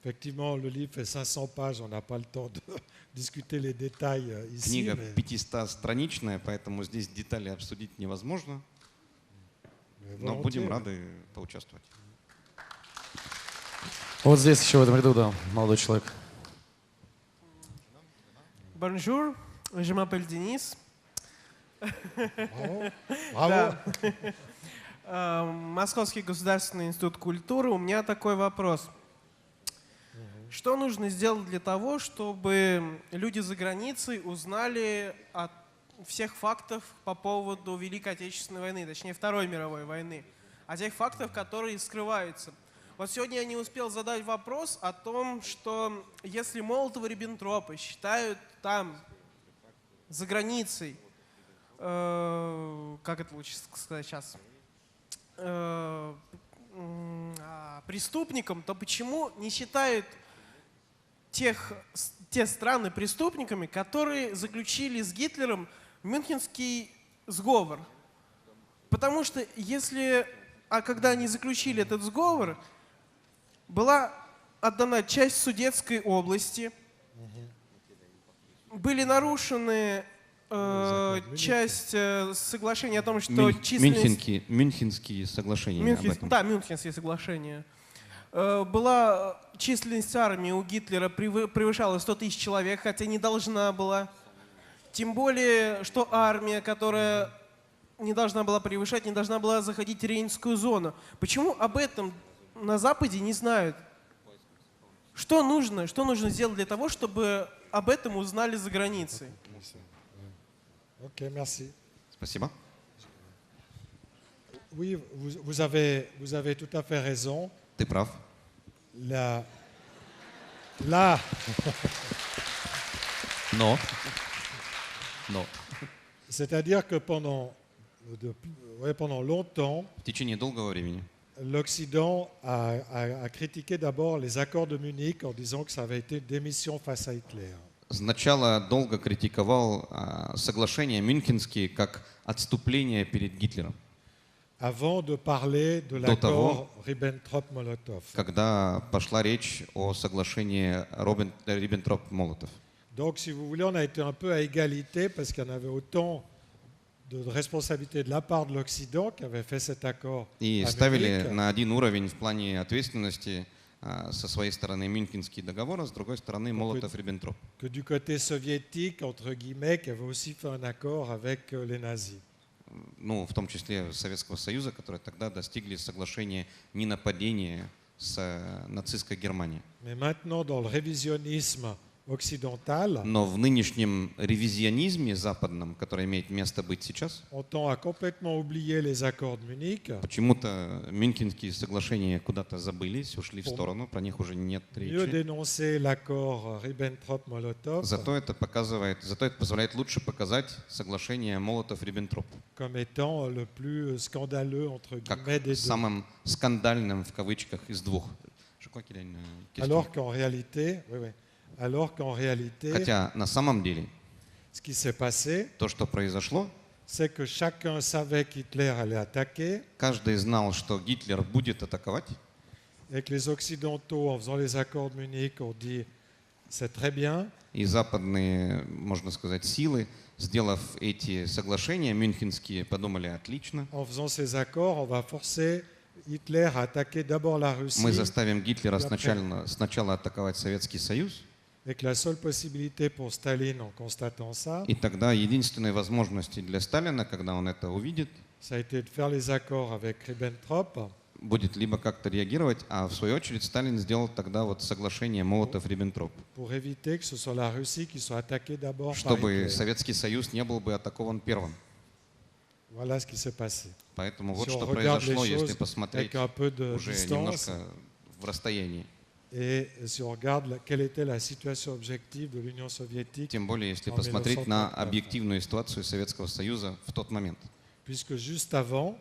S2: Effectivement, le livre fait 500 pages. On n'a pas le temps de discuter les détails ici.
S3: Книга
S2: mais
S3: 500-страничная, поэтому здесь детали обсудить невозможно, но
S2: volontiers.
S3: будем рады поучаствовать.
S1: Вот здесь еще в этом ряду, да, молодой человек.
S6: Bonjour, je m'appelle Denis.
S2: Bravo. Bravo.
S6: Московский государственный институт культуры. У меня такой вопрос. Что нужно сделать для того, чтобы люди за границей узнали о всех фактах по поводу Великой Отечественной войны, точнее Второй мировой войны, о тех фактах, которые скрываются? Вот сегодня я не успел задать вопрос о том, что если Молотова-Риббентропа считают там, за границей, как это лучше сказать сейчас, преступником, то почему не считают те страны преступниками, которые заключили с Гитлером Мюнхенский сговор? Потому что когда они заключили этот сговор, была отдана часть Судетской области, были нарушены часть соглашения о том, что численность...
S3: Мюнхенские соглашения об этом.
S6: Да, Мюнхенские соглашения. Была численность армии у Гитлера превышала 100 тысяч человек, хотя не должна была. Тем более, что армия, которая не должна была превышать, не должна была заходить в Рейнскую зону. Почему об этом на Западе не знают? Что нужно сделать для того, чтобы об этом узнали за границей?
S2: Ok, merci.
S3: Спасибо.
S2: Oui, vous avez tout à fait raison.
S3: Ты прав.
S2: Là,
S3: Но.
S2: c'est-à-dire que pendant longtemps,
S3: В течение долгого времени
S2: l'Occident a critiqué d'abord les accords de Munich en disant que ça avait été une démission face à Hitler.
S3: сначала долго критиковал соглашения Мюнхенские как отступление перед Гитлером,
S2: Avant de parler de
S3: До того,
S2: l'accord Ribbentrop-Molotov.
S3: когда пошла речь о соглашении Риббентроп-Молотов.
S2: Donc, si vous voulez, on a été un peu à égalité parce qu'il y en avait autant de responsabilités de la part de l'Occident qui avait fait cet accord
S3: И
S2: à
S3: ставили
S2: Munich,
S3: на один уровень в плане ответственности со своей стороны Мюнхенский договор, а с другой стороны Молотов-Риббентроп.
S2: que du côté soviétique, entre guillemets, qui avait aussi fait un accord avec les nazis.
S3: Ну, в том числе Советского Союза, которые тогда достигли соглашения ненападения с нацистской Германией.
S2: Mais maintenant, dans le révisionnisme occidental,
S3: Но в нынешнем ревизионизме западном, который имеет место быть сейчас,
S2: on tend à complètement oublier les accords de Munich,
S3: почему-то Мюнхенские соглашения куда-то забылись, ушли в сторону, про них уже нет
S2: mieux
S3: речи.
S2: dénoncer l'accord Ribbentrop-Molotov
S3: Зато это позволяет лучше показать соглашение Молотов-Риббентроп
S2: comme étant le plus scandaleux, entre
S3: как
S2: guillemets, des deux.
S3: самым скандальным в кавычках из двух.
S2: Alors qu'en réalité,
S3: Хотя на самом деле
S2: ce qui s'est passé,
S3: то, что произошло,
S2: c'est que chacun savait qu'Hitler allait attaquer
S3: каждый знал, что Гитлер будет атаковать,
S2: et que les Occidentaux, en faisant les accords de Munich, ont dit c'est très bien,
S3: и западные, можно сказать, силы, сделав эти соглашения мюнхенские, подумали: отлично,
S2: en faisant ces accords, on va forcer Hitler à attaquer d'abord la Russie
S3: мы заставим Гитлера сначала атаковать Советский Союз,
S2: et que la seule possibilité pour Staline, en constatant ça,
S3: и тогда единственной возможностью для Сталина, когда он это увидит,
S2: ça a été de faire les accords avec Ribbentrop
S3: будет либо как-то реагировать, а в свою очередь Сталин сделал тогда вот соглашение Молотов-Риббентроп,
S2: pour éviter que ce soit la Russie qui soit attaquée d'abord par
S3: чтобы
S2: Hitler.
S3: Советский Союз не был бы атакован первым.
S2: Voilà ce qui s'est passé.
S3: Поэтому вот
S2: Si on
S3: что
S2: regarde
S3: произошло,
S2: les
S3: если
S2: choses
S3: посмотреть
S2: avec un peu de
S3: уже
S2: distance,
S3: немножко в расстоянии.
S2: et si on regarde quelle était la situation objective de l'Union soviétique,
S3: Тем более, если
S2: en
S3: посмотреть на
S2: 1939.
S3: объективную ситуацию Советского Союза в тот момент.
S2: Puisque juste avant,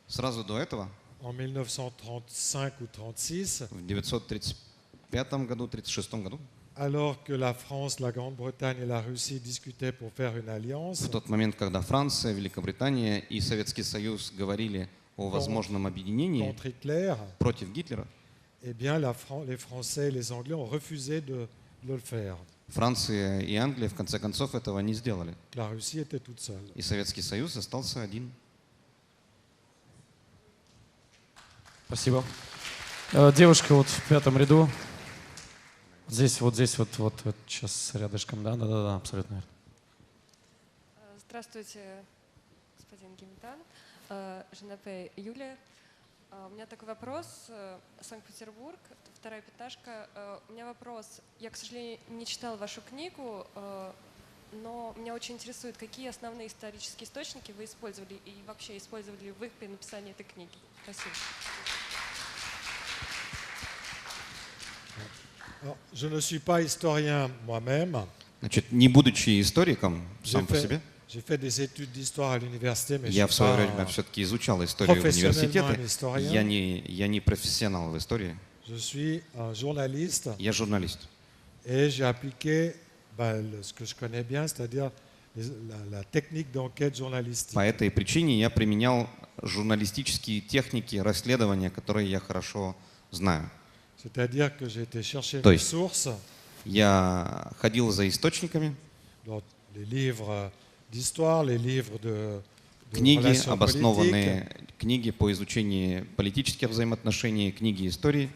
S3: Сразу до этого,
S2: en 1935 ou 1936,
S3: в 1935 году, 1936 году,
S2: alors que la France, la Grande-Bretagne et la Russie discutaient pour faire une alliance,
S3: в тот момент, когда Франция, Великобритания и Советский Союз говорили о возможном объединении
S2: contre Hitler,
S3: против Гитлера,
S2: eh bien les Français et les Anglais ont refusé de le faire.
S3: Франция и Англия в конце концов этого не сделали.
S2: La Russie était toute seule.
S3: И Советский Союз остался один.
S4: Спасибо. Девушка вот в пятом ряду. Здесь, вот сейчас рядышком. Да, абсолютно верно.
S7: Здравствуйте, господин Гимитан. Je m'appelle Юлия. У меня такой вопрос. Санкт-Петербург, вторая пятнашка. У меня вопрос. Я, к сожалению, не читала вашу книгу, но меня очень интересует, какие основные исторические источники вы использовали и вообще использовали ли вы при написании этой книги. Спасибо.
S2: Alors, je ne suis pas historien moi-même.
S3: Значит, не будучи историком сам по себе,
S2: J'ai fait des études d'histoire à l'université, mais
S3: я
S2: je
S3: в
S2: suis
S3: свое
S2: pas
S3: время все-таки изучал историю в
S2: профессионellement
S3: университете.
S2: un historien.
S3: Я не профессионал в истории,
S2: Je suis un journaliste
S3: я журналист.
S2: et j'ai appliqué ce que je connais bien, c'est-à-dire la technique d'enquête journalistique.
S3: По этой причине я применял журналистические техники расследования, которые я хорошо знаю.
S2: C'est-à-dire que j'ai été chercher
S3: То
S2: mes
S3: есть
S2: sources
S3: я ходил за источниками,
S2: dans les livres d'histoire, les livres de
S3: книги,
S2: relations politiques,
S3: обоснованные книги по изучению политических взаимоотношений, книги истории.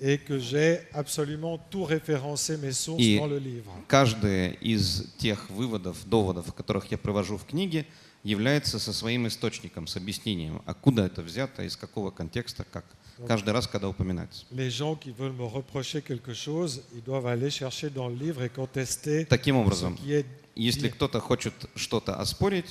S2: et que j'ai absolument tout référencé mes sources
S3: И
S2: dans le livre.
S3: каждый из тех выводов, доводов, которых я привожу в книге, является со своим источником, с объяснением, откуда это взято, из какого контекста, как каждый раз, когда упоминается.
S2: Les gens qui veulent me reprocher quelque chose, ils doivent aller chercher dans le livre et contester
S3: Таким
S2: ce
S3: образом,
S2: qui est
S3: если
S2: dit.
S3: кто-то хочет что-то оспорить,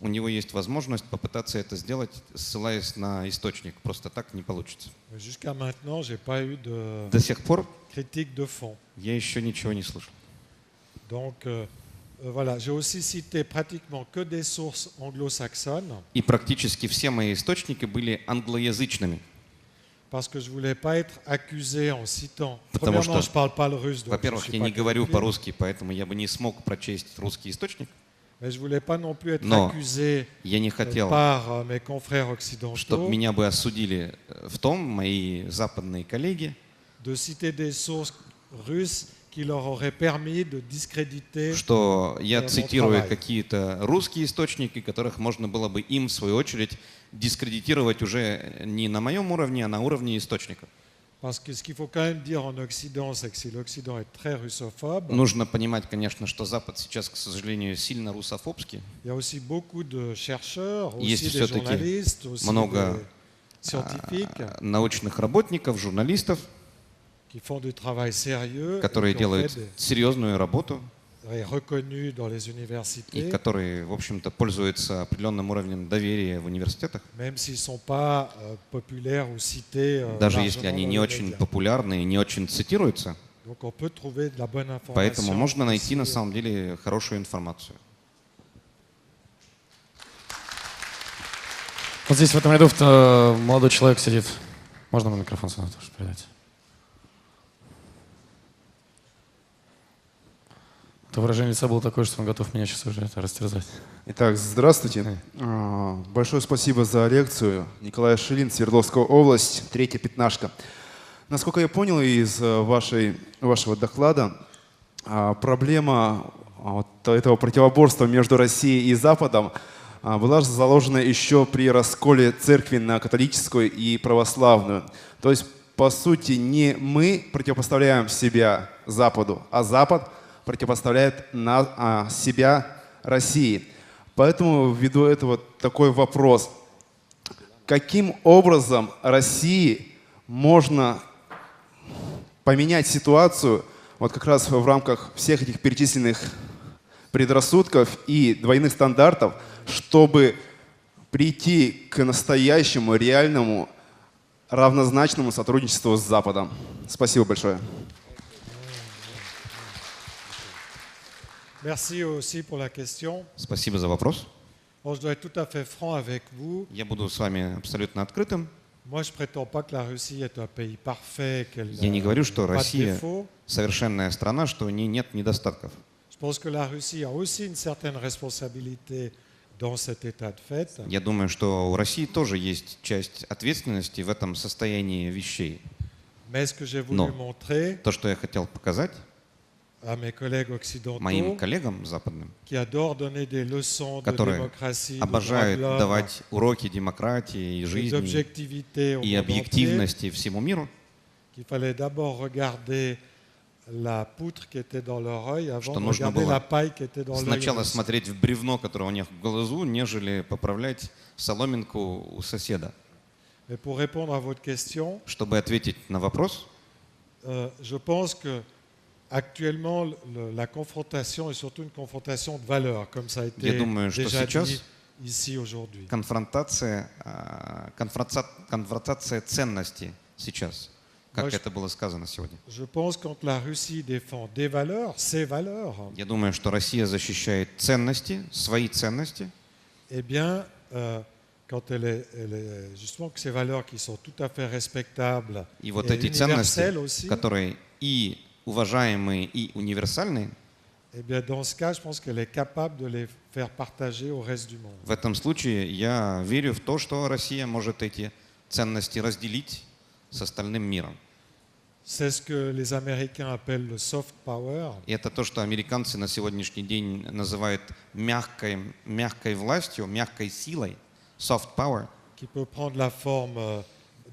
S3: у него есть возможность попытаться это сделать, ссылаясь на источник. Просто так не получится.
S2: Mais jusqu'à maintenant, j'ai pas eu de
S3: До сих пор
S2: critique de fond.
S3: я еще ничего не слышал.
S2: Donc voilà, j'ai aussi cité pratiquement que des sources anglo-saxonnes
S3: И практически все мои источники были англоязычными.
S2: parce que je voulais pas être accusé en citant.
S3: Потому
S2: Premièrement,
S3: что,
S2: je parle pas le russe, donc je
S3: Во-первых,
S2: suis
S3: я
S2: pas
S3: не говорю
S2: qualifié.
S3: по-русски, поэтому я бы не смог прочесть русский источник.
S2: Mais je voulais pas non plus être
S3: Но
S2: accusé
S3: я не хотел,
S2: par mes confrères
S3: чтобы
S2: occidentaux
S3: меня бы осудили в том мои западные коллеги,
S2: de citer des sources russes qui leur auraient permis de discréditer.
S3: что я
S2: mon
S3: цитирую
S2: travail.
S3: какие-то русские источники, которых можно было бы им, в свою очередь, дискредитировать уже не на моем уровне, а на уровне источников.
S2: Parce que ce qu'il faut quand même dire en Occident, c'est que si l'Occident est très russophobe,
S3: Нужно понимать, конечно, что Запад сейчас, к сожалению, сильно русофобский.
S2: il y a aussi beaucoup de chercheurs,
S3: Есть
S2: aussi des
S3: всё-таки
S2: journalistes, aussi
S3: много
S2: des scientifiques
S3: научных работников, журналистов,
S2: qui font du travail sérieux, et
S3: которые
S2: qui ont
S3: делают
S2: fait
S3: серьезную работу
S2: et reconnus dans les
S3: и
S2: universités,
S3: которые, в общем-то, пользуются определенным уровнем доверия в университетах,
S2: même s'ils ne sont pas populaires ou cités
S3: даже если
S2: largement
S3: они
S2: dans
S3: не
S2: les
S3: очень
S2: médias.
S3: популярны и не очень цитируются.
S2: Donc on peut trouver de la bonne information.
S3: Поэтому можно найти на
S2: aussi.
S3: самом деле хорошую информацию.
S8: Вот здесь в этом ряду молодой человек сидит. Можно мне микрофон сюда тоже передать? То выражение лица было такое, что он готов меня сейчас уже растерзать.
S9: Итак, здравствуйте. Большое спасибо за лекцию. Николай Шилин, Свердловская область, третья пятнашка. Насколько я понял из вашего доклада, проблема этого противоборства между Россией и Западом была заложена еще при расколе церкви на католическую и православную. То есть, по сути, не мы противопоставляем себя Западу, а Запад противопоставляет себя России. Поэтому ввиду этого такой вопрос. Каким образом России можно поменять ситуацию вот как раз в рамках всех этих перечисленных предрассудков и двойных стандартов, чтобы прийти к настоящему, реальному, равнозначному сотрудничеству с Западом? Спасибо большое.
S2: Merci aussi pour la question.
S3: Спасибо за вопрос.
S2: Bon, je dois être tout à fait franc avec vous.
S3: Я буду с вами абсолютно открытым.
S2: Moi, je prétends pas que la Russie est un pays parfait, qu'elle
S3: Я не говорю, что
S2: n'a pas de
S3: Россия
S2: défauts.
S3: совершенная страна, что у нее нет недостатков.
S2: Je pense que la Russie a aussi une certaine responsabilité dans cet état de fait.
S3: Я думаю, что у России тоже есть часть ответственности в этом состоянии вещей.
S2: Mais ce que j'ai voulu
S3: Но
S2: montrer
S3: то, что я хотел показать
S2: à mes collègues occidentaux,
S3: моим коллегам западным,
S2: qui adorent donner des leçons de
S3: которые
S2: démocratie, de droits
S3: обожают
S2: de l'homme,
S3: давать уроки демократии и
S2: et
S3: жизни
S2: d'objectivité au
S3: и
S2: monde entier,
S3: объективности всему миру,
S2: qu'il fallait d'abord regarder la poutre qui était dans leur œil avant
S3: Что
S2: de
S3: нужно
S2: regarder
S3: было
S2: la paille qui était dans l'œil.
S3: сначала смотреть в бревно, которое у них в глазу, нежели поправлять соломинку у соседа.
S2: Mais pour répondre à votre question,
S3: Чтобы ответить на вопрос,
S2: je pense que actuellement la confrontation est surtout une confrontation de valeurs, comme ça a été
S3: Я думаю, что
S2: déjà
S3: сейчас
S2: dit ici aujourd'hui.
S3: конфронтация ценностей сейчас, как
S2: Moi,
S3: это было сказано сегодня.
S2: Je pense que quand la Russie défend des valeurs, ses valeurs,
S3: Я думаю, что Россия защищает ценности, свои ценности,
S2: eh bien, quand elle est justement que ces valeurs qui sont tout à fait respectables
S3: и вот
S2: et
S3: эти
S2: universelles
S3: ценности,
S2: aussi,
S3: которые и уважаемые, и универсальные,
S2: eh bien, dans ce cas, je pense qu'elle est capable de les faire partager au reste du monde.
S3: в этом случае я верю в то, что Россия может эти ценности разделить с остальным миром.
S2: C'est ce que les Américains appellent le soft power.
S3: И это то, что американцы на сегодняшний день называют мягкой властью, мягкой силой, soft power,
S2: Qui peut prendre la forme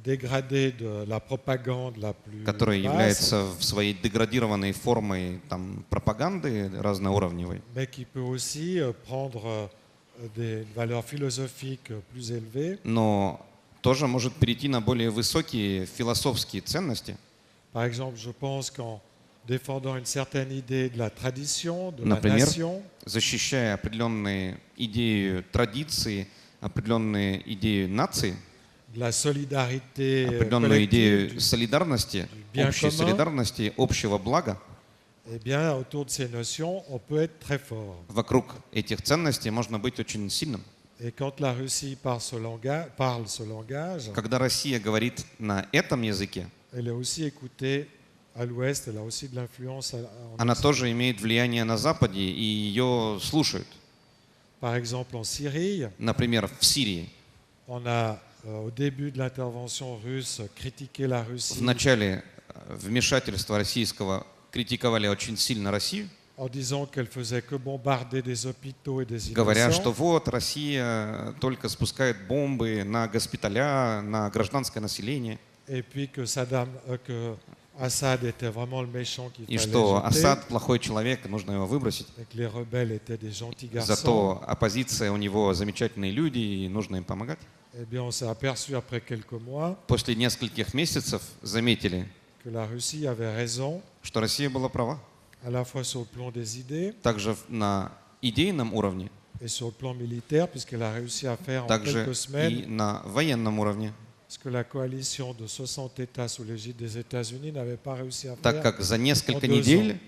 S2: dégradée de la propagande la plus
S3: которая
S2: basse,
S3: является в своей деградированной формой там, пропаганды разноуровневой,
S2: mais qui peut aussi prendre des valeurs philosophiques plus élevées.
S3: но тоже может перейти на более высокие философские ценности.
S2: Par exemple, je pense qu'en défendant une certaine idée de la tradition, de
S3: Например,
S2: la nation,
S3: защищая определенные идеи традиции, определенные идеи нации,
S2: de la solidarité
S3: определенную
S2: collective,
S3: идею солидарности,
S2: bien
S3: общей
S2: commun.
S3: солидарности, общего блага,
S2: eh bien, autour de ces notions, on peut être très fort.
S3: вокруг этих ценностей можно быть очень сильным.
S2: Et quand la Russie parle ce langage,
S3: Когда Россия говорит на этом языке,
S2: elle est aussi écoutée à l'Ouest, elle a aussi de l'influence en
S3: она
S2: Occident.
S3: тоже имеет влияние на Западе, и ее слушают.
S2: Par exemple, en Syrie,
S3: Например, в Сирии.
S2: on a, au début de l'intervention russe, critiqué la
S3: В
S2: Russie
S3: начале вмешательства российского критиковали очень сильно Россию,
S2: en disant qu'elle faisait que bombarder des hôpitaux et des
S3: говоря, что
S2: innocents.
S3: вот Россия только спускает бомбы на госпиталя, на гражданское население,
S2: Et puis que Assad était vraiment le méchant qu'il
S3: и
S2: fallait
S3: что
S2: jeter,
S3: Асад плохой человек, нужно его выбросить.
S2: et que les rebelles étaient des gentils garçons.
S3: Зато оппозиция у него замечательные люди, и нужно им помогать.
S2: Eh bien, on s'est aperçu après quelques mois
S3: После нескольких месяцев заметили,
S2: que la Russie avait raison,
S3: что Россия была права.
S2: à la fois sur le plan des idées
S3: Также на идейном уровне,
S2: et sur le plan militaire, puisqu'elle a réussi à faire en
S3: также
S2: quelques semaines
S3: и на военном уровне,
S2: ce que la coalition de 60 États sous l'égide des États-Unis n'avait pas réussi à
S3: так
S2: faire.
S3: как за несколько
S2: en 2
S3: недель
S2: ans.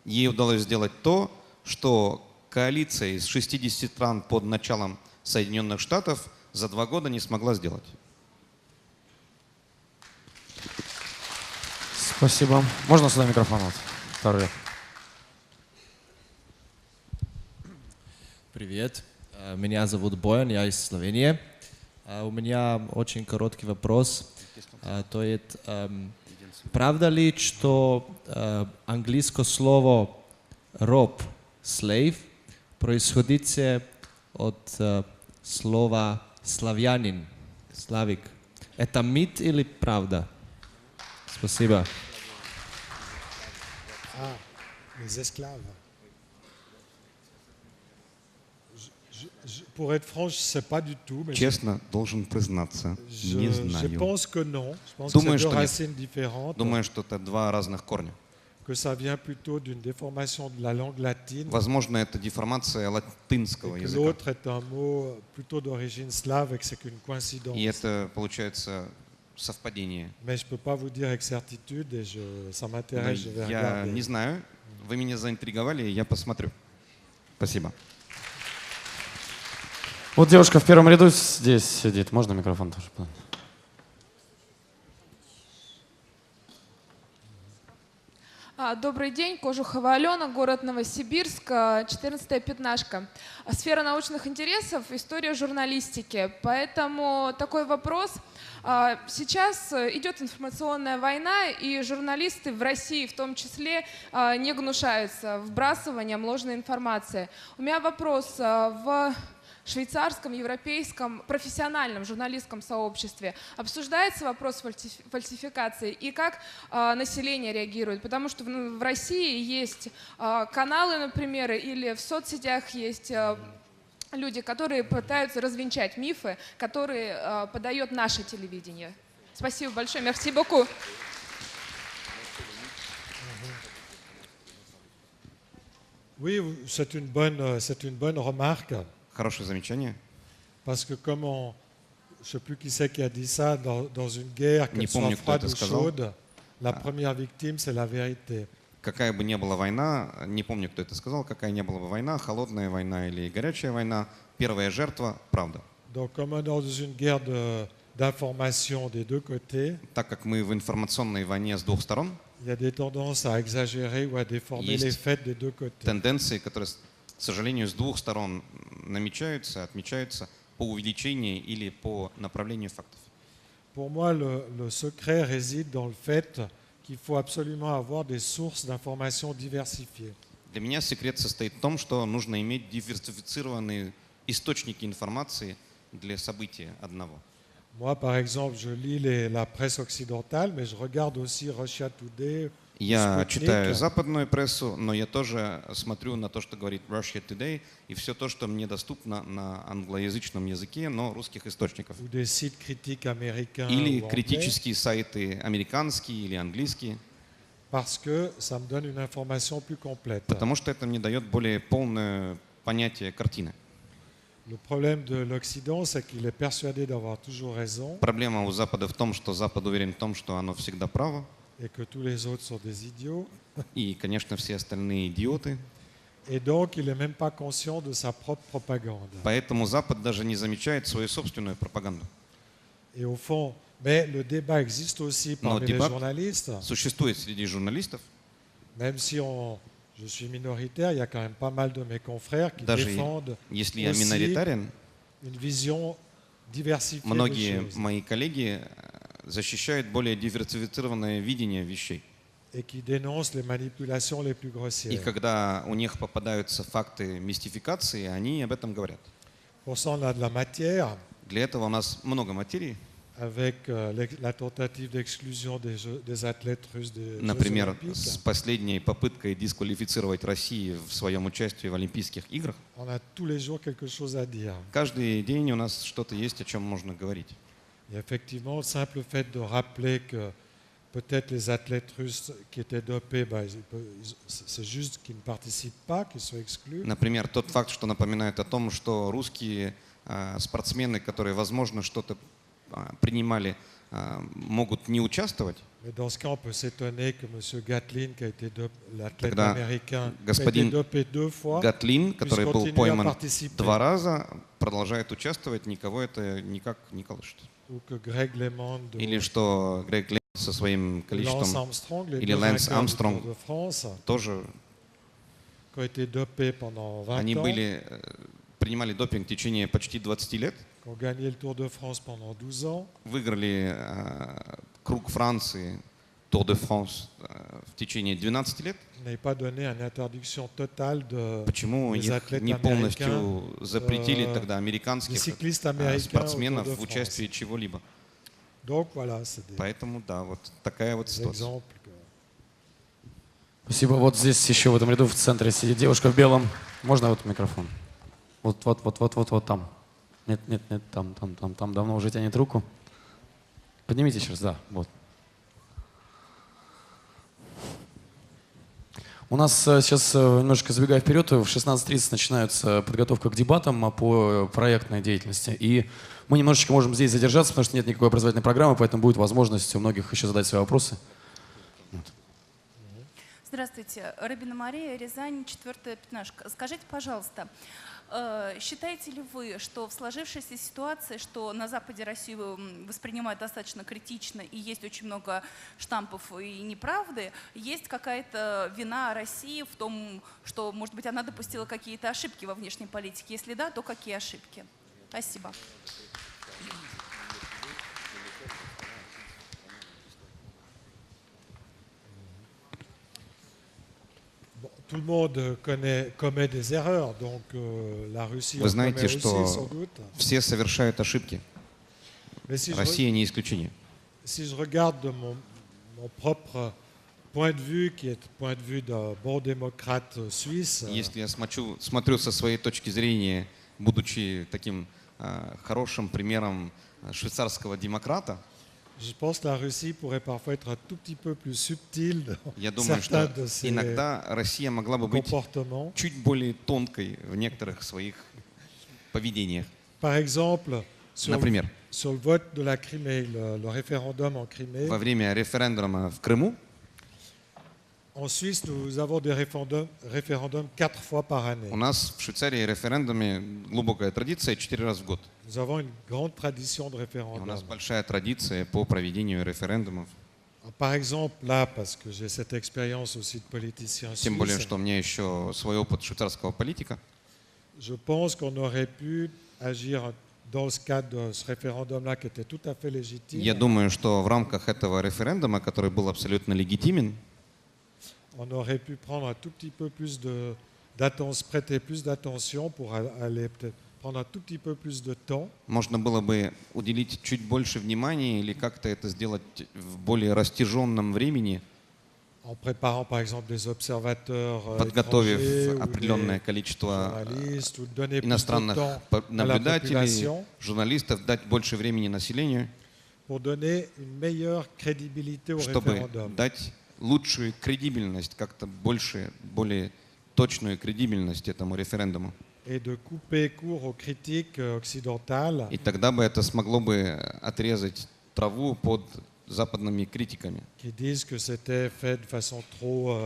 S3: ей удалось сделать то, что коалиция из 60 стран под началом Соединенных Штатов за 2 года не смогла сделать.
S8: Спасибо. Можно сюда микрофон? Вот. Второй.
S10: Привет, меня зовут Боян, я из Словении. У меня очень короткий вопрос. То есть, правда ли, что английское слово раб, slave, происходит от слова славянин, славик? Это мит или правда? Спасибо.
S2: Ah, les esclaves. Pour être franc, je ne sais pas du tout, mais
S3: Честно, должен признаться, не
S2: je
S3: знаю.
S2: pense que non. Je pense que
S3: Думаю,
S2: c'est deux
S3: что нет.
S2: racines différentes,
S3: Думаю, что это 2 разных корня.
S2: que ça vient plutôt d'une déformation de la langue latine,
S3: Возможно, это деформация латинского
S2: et que
S3: языка.
S2: l'autre est un mot plutôt d'origine slave et que c'est qu'une coïncidence.
S3: И это, получается, совпадение.
S2: Mais je ne peux pas vous dire avec certitude et ça
S3: Но
S2: m'intéresse, je vais
S3: я
S2: regarder.
S3: не знаю. Вы меня заинтриговали, я посмотрю. Спасибо.
S8: Вот девушка в первом ряду здесь сидит. Можно микрофон тоже?
S11: Добрый день, Кожухова Алена, город Новосибирск, 14-я пятнашка. Сфера научных интересов, история журналистики. Поэтому такой вопрос. Сейчас идет информационная война, и журналисты в России в том числе не гнушаются вбрасыванием ложной информации. У меня вопрос. В швейцарском, европейском, профессиональном журналистском сообществе обсуждается вопрос фальсификации и как население реагирует? Потому что в России есть каналы, например, или в соцсетях есть люди, которые пытаются развенчать мифы, которые подает наше телевидение. Спасибо большое. Merci beaucoup.
S2: Oui, c'est une bonne remarque.
S3: Хорошее замечание.
S2: Parce que comme je ne sais plus qui c'est qui a dit ça, dans une guerre,
S3: Не
S2: qu'elle soit
S3: помню, кто
S2: froide
S3: это
S2: ou
S3: сказал.
S2: chaude, la première victime, c'est la vérité.
S3: Какая бы ни была война, не помню, кто это сказал, какая ни была бы война, холодная война или горячая война, первая жертва – правда.
S2: Donc, comme on est dans une guerre d'information des deux côtés,
S3: Так как мы в информационной войне с двух сторон,
S2: il y a des tendances à exagérer ou à déformer
S3: Есть
S2: les faits des deux côtés.
S3: тенденции, которые, к сожалению, с двух сторон намечаются, отмечаются по увеличению или по направлению фактов.
S2: Pour moi, le secret réside dans le fait qu'il faut absolument avoir des sources d'informations diversifiées.
S3: Для меня секрет состоит в том, что нужно иметь диверсифицированные источники информации для события одного.
S2: Moi, par exemple, je lis la presse occidentale, mais je regarde aussi Russia Today.
S3: Я
S2: Sputnik.
S3: читаю западную прессу, но я тоже смотрю на то, что говорит Russia Today, и все то, что мне доступно на англоязычном языке, но русских источников.
S2: Ou des sites critiques américains
S3: Или
S2: ou anglais,
S3: критические сайты американские или английские,
S2: parce que ça me donne une information plus complète.
S3: потому что это мне дает более полное понятие картины.
S2: Le problème de l'Occident, c'est qu'il est persuadé d'avoir toujours raison
S3: Проблема у Запада в том, что Запад уверен в том, что оно всегда право,
S2: et que tous les autres sont des idiots.
S3: и, конечно, все остальные идиоты.
S2: Et donc, il n'est même pas conscient de sa propre propagande.
S3: Поэтому Запад даже не замечает свою собственную пропаганду.
S2: Et au fond, mais le débat existe aussi
S3: Но
S2: parmi les
S3: дебат
S2: journalistes.
S3: существует среди журналистов,
S2: Même si je suis minoritaire, il y a quand même pas mal de mes confrères qui
S3: даже
S2: défendent
S3: если я
S2: aussi
S3: миноритарен,
S2: une vision diversifiée des
S3: многие
S2: choses
S3: мои коллеги защищают более диверсифицированное видение вещей.
S2: et qui dénoncent les manipulations les plus
S3: И
S2: grossières.
S3: когда у них попадаются факты мистификации, они об этом говорят.
S2: Pour ça, on a de la matière
S3: Для этого у нас много материи.
S2: avec la tentative d'exclusion des athlètes russes des Jeux
S3: Например,
S2: Olympiques.
S3: с последней попыткой дисквалифицировать Россию в своем участии в Олимпийских играх.
S2: On a tous les jours quelque chose à dire.
S3: Каждый день у нас что-то есть, о чем можно говорить.
S2: Et effectivement, le simple fait de rappeler que peut-être les athlètes russes qui étaient dopés, c'est juste qu'ils ne participent pas, qu'ils sont exclus.
S3: Например, тот факт, что напоминает о том, что русские спортсмены, которые, возможно, что-то принимали, могут не участвовать.
S2: Mais dans ce cas, on peut s'étonner que M. Gatlin, qui a été l'athlète
S3: Тогда
S2: américain, qui a été
S3: господин
S2: dopé 2 fois,
S3: Гатлин, который был
S2: continuer à
S3: пойман
S2: participer.
S3: 2 раза, продолжает участвовать, никого это никак не колышет.
S2: ou que Greg LeMond ou
S3: Или что Грег Лемон со своим
S2: Lance
S3: количеством,
S2: Armstrong, les
S3: или
S2: deux
S3: Лэнс
S2: vainqueurs du Tour
S3: Армстронг,
S2: de France,
S3: тоже
S2: qui ont été dopés pendant 20
S3: они
S2: ans,
S3: принимали допинг в течение почти 20 лет,
S2: qui ont gagné le Tour de France pendant 12 ans,
S3: выиграли круг Франции, Tour de France в течение 12 лет.
S2: n'avaient pas donné une interdiction totale de
S3: Почему
S2: des
S3: их
S2: athlètes
S3: не полностью
S2: américains,
S3: запретили тогда
S2: des
S3: американских
S2: cyclistes américains
S3: спортсменов
S2: au Tour de
S3: в участии
S2: France.
S3: чего-либо?
S2: Donc voilà, c'est des
S3: Поэтому, да, вот такая вот ситуация.
S2: exemples.
S8: Спасибо. Вот здесь еще в этом ряду в центре сидит девушка в белом. Можно вот микрофон? Вот там. Нет, там давно уже тянет руку. Поднимите еще раз, да, вот. У нас сейчас, немножко забегая вперед, в 16:30 начинается подготовка к дебатам по проектной деятельности. И мы немножечко можем здесь задержаться, потому что нет никакой образовательной программы, поэтому будет возможность у многих еще задать свои вопросы.
S12: Здравствуйте, Рыбина Мария, Рязань, 4-я пятнашка. Скажите, пожалуйста, считаете ли вы, что в сложившейся ситуации, что на Западе Россию воспринимают достаточно критично и есть очень много штампов и неправды, есть какая-то вина России в том, что, может быть, она допустила какие-то ошибки во внешней политике? Если да, то какие ошибки? Спасибо.
S2: tout le monde commet des erreurs, donc la Russie
S3: Вы
S2: en commet
S3: знаете,
S2: aussi,
S3: что
S2: sans doute.
S3: все совершают ошибки.
S2: Mais si
S3: Россия не исключение.
S2: si je regarde de mon propre point de vue, qui est le point de vue d'un bon démocrate suisse,
S3: Если я смотрю со своей точки зрения, будучи таким хорошим примером швейцарского демократа,
S2: je pense que la Russie pourrait parfois être un tout petit peu plus subtile dans
S3: я думаю,
S2: certains
S3: что
S2: de ses
S3: иногда Россия могла бы быть
S2: comportements.
S3: чуть более тонкой в некоторых своих поведениях.
S2: Par exemple,
S3: Например,
S2: sur le vote de la Crimée, le référendum en Crimée,
S3: во время референдума в Крыму
S2: en Suisse, nous avons des référendums 4 fois par année.
S3: у нас в Швейцарии референдуме глубокая традиция 4 раза в год.
S2: Nous avons une grande tradition de
S3: И у
S2: référendum.
S3: нас большая традиция по проведению референдумов.
S2: Par exemple, là, parce que j'ai cette expérience aussi de politicien
S3: Тем более,
S2: suisse,
S3: что у меня еще свой опыт швейцарского политика.
S2: je pense qu'on aurait pu agir dans ce cadre de ce référendum-là qui était tout à fait légitime.
S3: Я думаю, что в рамках этого референдума, который был абсолютно легитимен,
S2: On aurait pu prendre un tout petit peu plus d'attention, prêter plus d'attention pour aller peut-être prendre un tout petit peu plus de temps.
S3: можно было бы уделить чуть больше внимания или как-то это сделать в более растяженном времени,
S2: En préparant par exemple des observateurs étrangers
S3: подготовив
S2: ou
S3: определенное
S2: des
S3: количество
S2: journalistes, ou de donner plus de
S3: иностранных
S2: temps à la
S3: наблюдателей,
S2: population
S3: журналистов, дать больше времени населению,
S2: pour donner une meilleure crédibilité au
S3: чтобы
S2: référendum.
S3: дать лучшую кредибельность, как-то больше, более точную кредибельность этому референдуму.
S2: Et de couper court aux critiques occidentales
S3: И тогда бы это смогло бы отрезать траву под западными критиками.
S2: qui disent que c'était fait de façon trop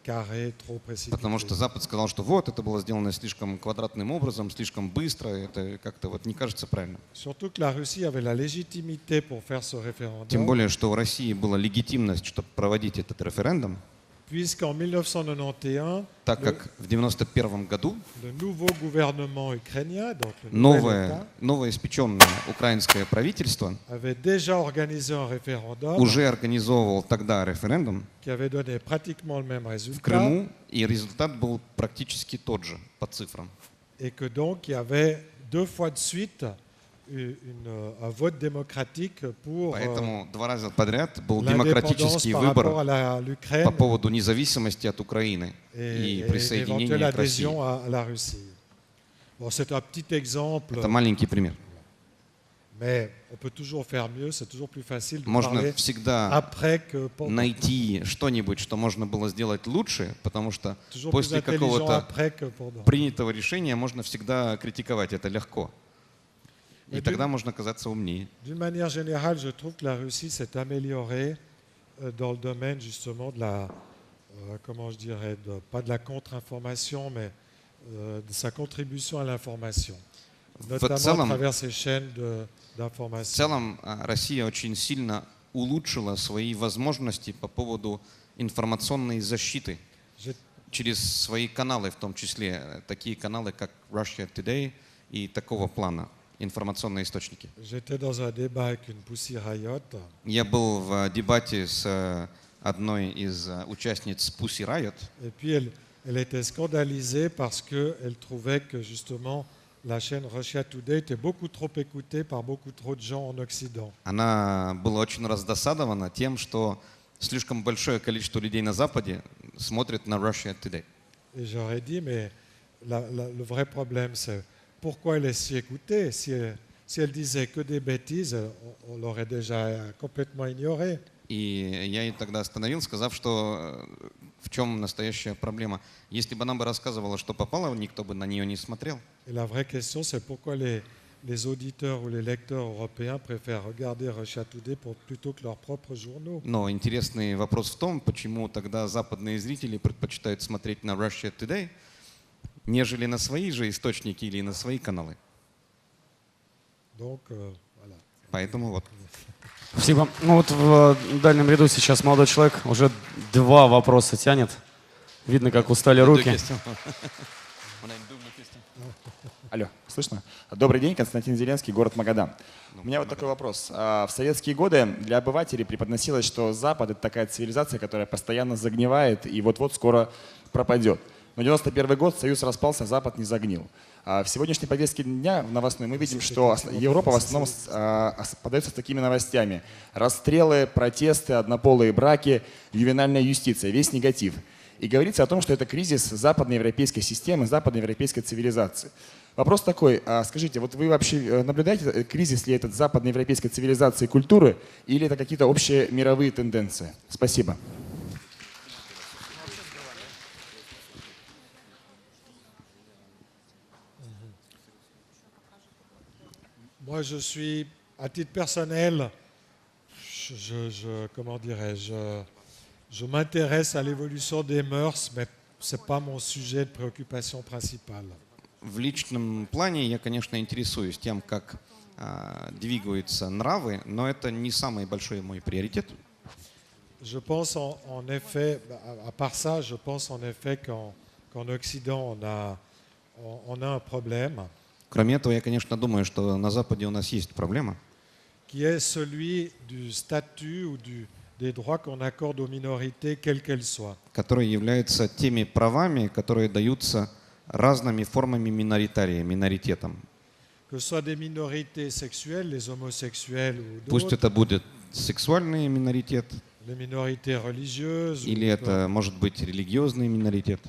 S2: carrée, trop précipitée.
S3: Потому что Запад сказал, что вот, это было сделано слишком квадратным образом, слишком быстро, это как-то вот не кажется правильным.
S2: Surtout que la Russie avait la légitimité pour faire ce référendum.
S3: Тем более, что у России была легитимность, чтобы проводить этот референдум,
S2: Puisqu'en 1991,
S3: так как в 1991 году
S2: le nouveau gouvernement ukrainien, donc le nouvel État,
S3: новоиспеченное украинское правительство
S2: avait déjà organisé un référendum
S3: уже организовывал тогда референдум
S2: qui avait donné pratiquement le même
S3: в
S2: résultat,
S3: Крыму, и результат был практически тот же по цифрам.
S2: et que donc il y avait 2 fois de suite un vote démocratique pour
S3: Поэтому 2 раза подряд был
S2: l'indépendance
S3: демократический
S2: par rapport
S3: выбор
S2: à l'Ukraine
S3: по поводу независимости от Украины
S2: et
S3: и
S2: une
S3: присоединения
S2: éventuelle
S3: к России.
S2: adhésion à la Russie. Bon, c'est un petit exemple,
S3: Это маленький пример.
S2: mais on peut toujours faire mieux, c'est toujours plus facile de
S3: Можно
S2: parler
S3: всегда
S2: après que pendant.
S3: найти что-нибудь, что можно было сделать лучше, потому что
S2: Toujours plus
S3: после
S2: intelligent
S3: какого-то
S2: après que pendant.
S3: принятого решения можно всегда критиковать, это легко. И
S2: Mais
S3: тогда можно казаться умнее.
S2: D'une manière générale, je trouve que la Russie s'est améliorée dans le domaine justement de la, comment je dirais, pas de la contre-information, mais de sa contribution à l'information, notamment à travers ces chaînes
S3: В
S2: d'information.
S3: целом Россия очень сильно улучшила свои возможности по поводу информационной защиты через свои каналы, в том числе такие каналы, как Russia Today и такого плана информационные источники.
S2: J'étais dans un débat avec une Pussy Riot.
S3: Я был в дебате с одной из участниц Pussy Riot.
S2: Et puis elle était scandalisée parce qu'elle trouvait que justement la chaîne Russia Today était beaucoup trop écoutée par beaucoup trop de gens en Occident.
S3: Она была очень раздосадована тем, что слишком большое количество людей на Западе смотрит на Russia Today.
S2: Et j'aurais dit, mais le vrai problème, c'est pourquoi elle est si écoutée? Si elle disait que des bêtises, on l'aurait déjà complètement ignorée.
S3: И я ей тогда остановил, сказав, что в чем настоящая проблема. Если бы она бы рассказывала, что попало, никто бы на нее не смотрел.
S2: Et la vraie question, c'est pourquoi les auditeurs ou les lecteurs européens préfèrent regarder Russia Today plutôt que leurs propres journaux.
S3: Но интересный вопрос в том, почему тогда западные зрители предпочитают смотреть на Russia Today, нежели на свои же источники или на свои каналы.
S2: Donc, voilà.
S3: Поэтому вот.
S8: Спасибо. Ну вот в дальнем ряду сейчас молодой человек уже 2 вопроса тянет. Видно, как устали руки.
S13: Алло, слышно? Добрый день, Константин Зеленский, город Магадан. У меня вот такой вопрос. В советские годы для обывателей преподносилось, что Запад — это такая цивилизация, которая постоянно загнивает и вот-вот скоро пропадет. но 91 год, Союз распался, Запад не загнил. А в сегодняшней повестке дня в новостной мы видим, что Европа в основном подается такими новостями. Расстрелы, протесты, однополые браки, ювенальная юстиция, весь негатив. И говорится о том, что это кризис западноевропейской системы, западноевропейской цивилизации. Вопрос такой, скажите, вот вы вообще наблюдаете, кризис ли этот западноевропейской цивилизации и культуры, или это какие-то общие мировые тенденции? Спасибо.
S2: Moi, je suis, à titre personnel, comment dirais-je, je m'intéresse à l'évolution des mœurs, mais ce n'est pas mon sujet de préoccupation principale.
S3: В личном плане я, конечно, интересуюсь тем, как двигаются нравы, но это не самый большой мой приоритет.
S2: Je pense en effet, à part ça, je pense en effet qu'en Occident, on a un problème.
S3: Кроме этого, я, конечно, думаю, что на Западе у нас есть проблема,
S2: Qui est celui du statut ou des droits qu'on accorde aux minorités, quelles qu'elles soient.
S3: которая является теми правами, которые даются разными формами миноритетам.
S2: Que ce soit des minorités sexuelles, les homosexuels ou
S3: Пусть
S2: d'autres,
S3: это будет сексуальный миноритет,
S2: les minorités religieuses.
S3: или это может быть религиозный миноритет.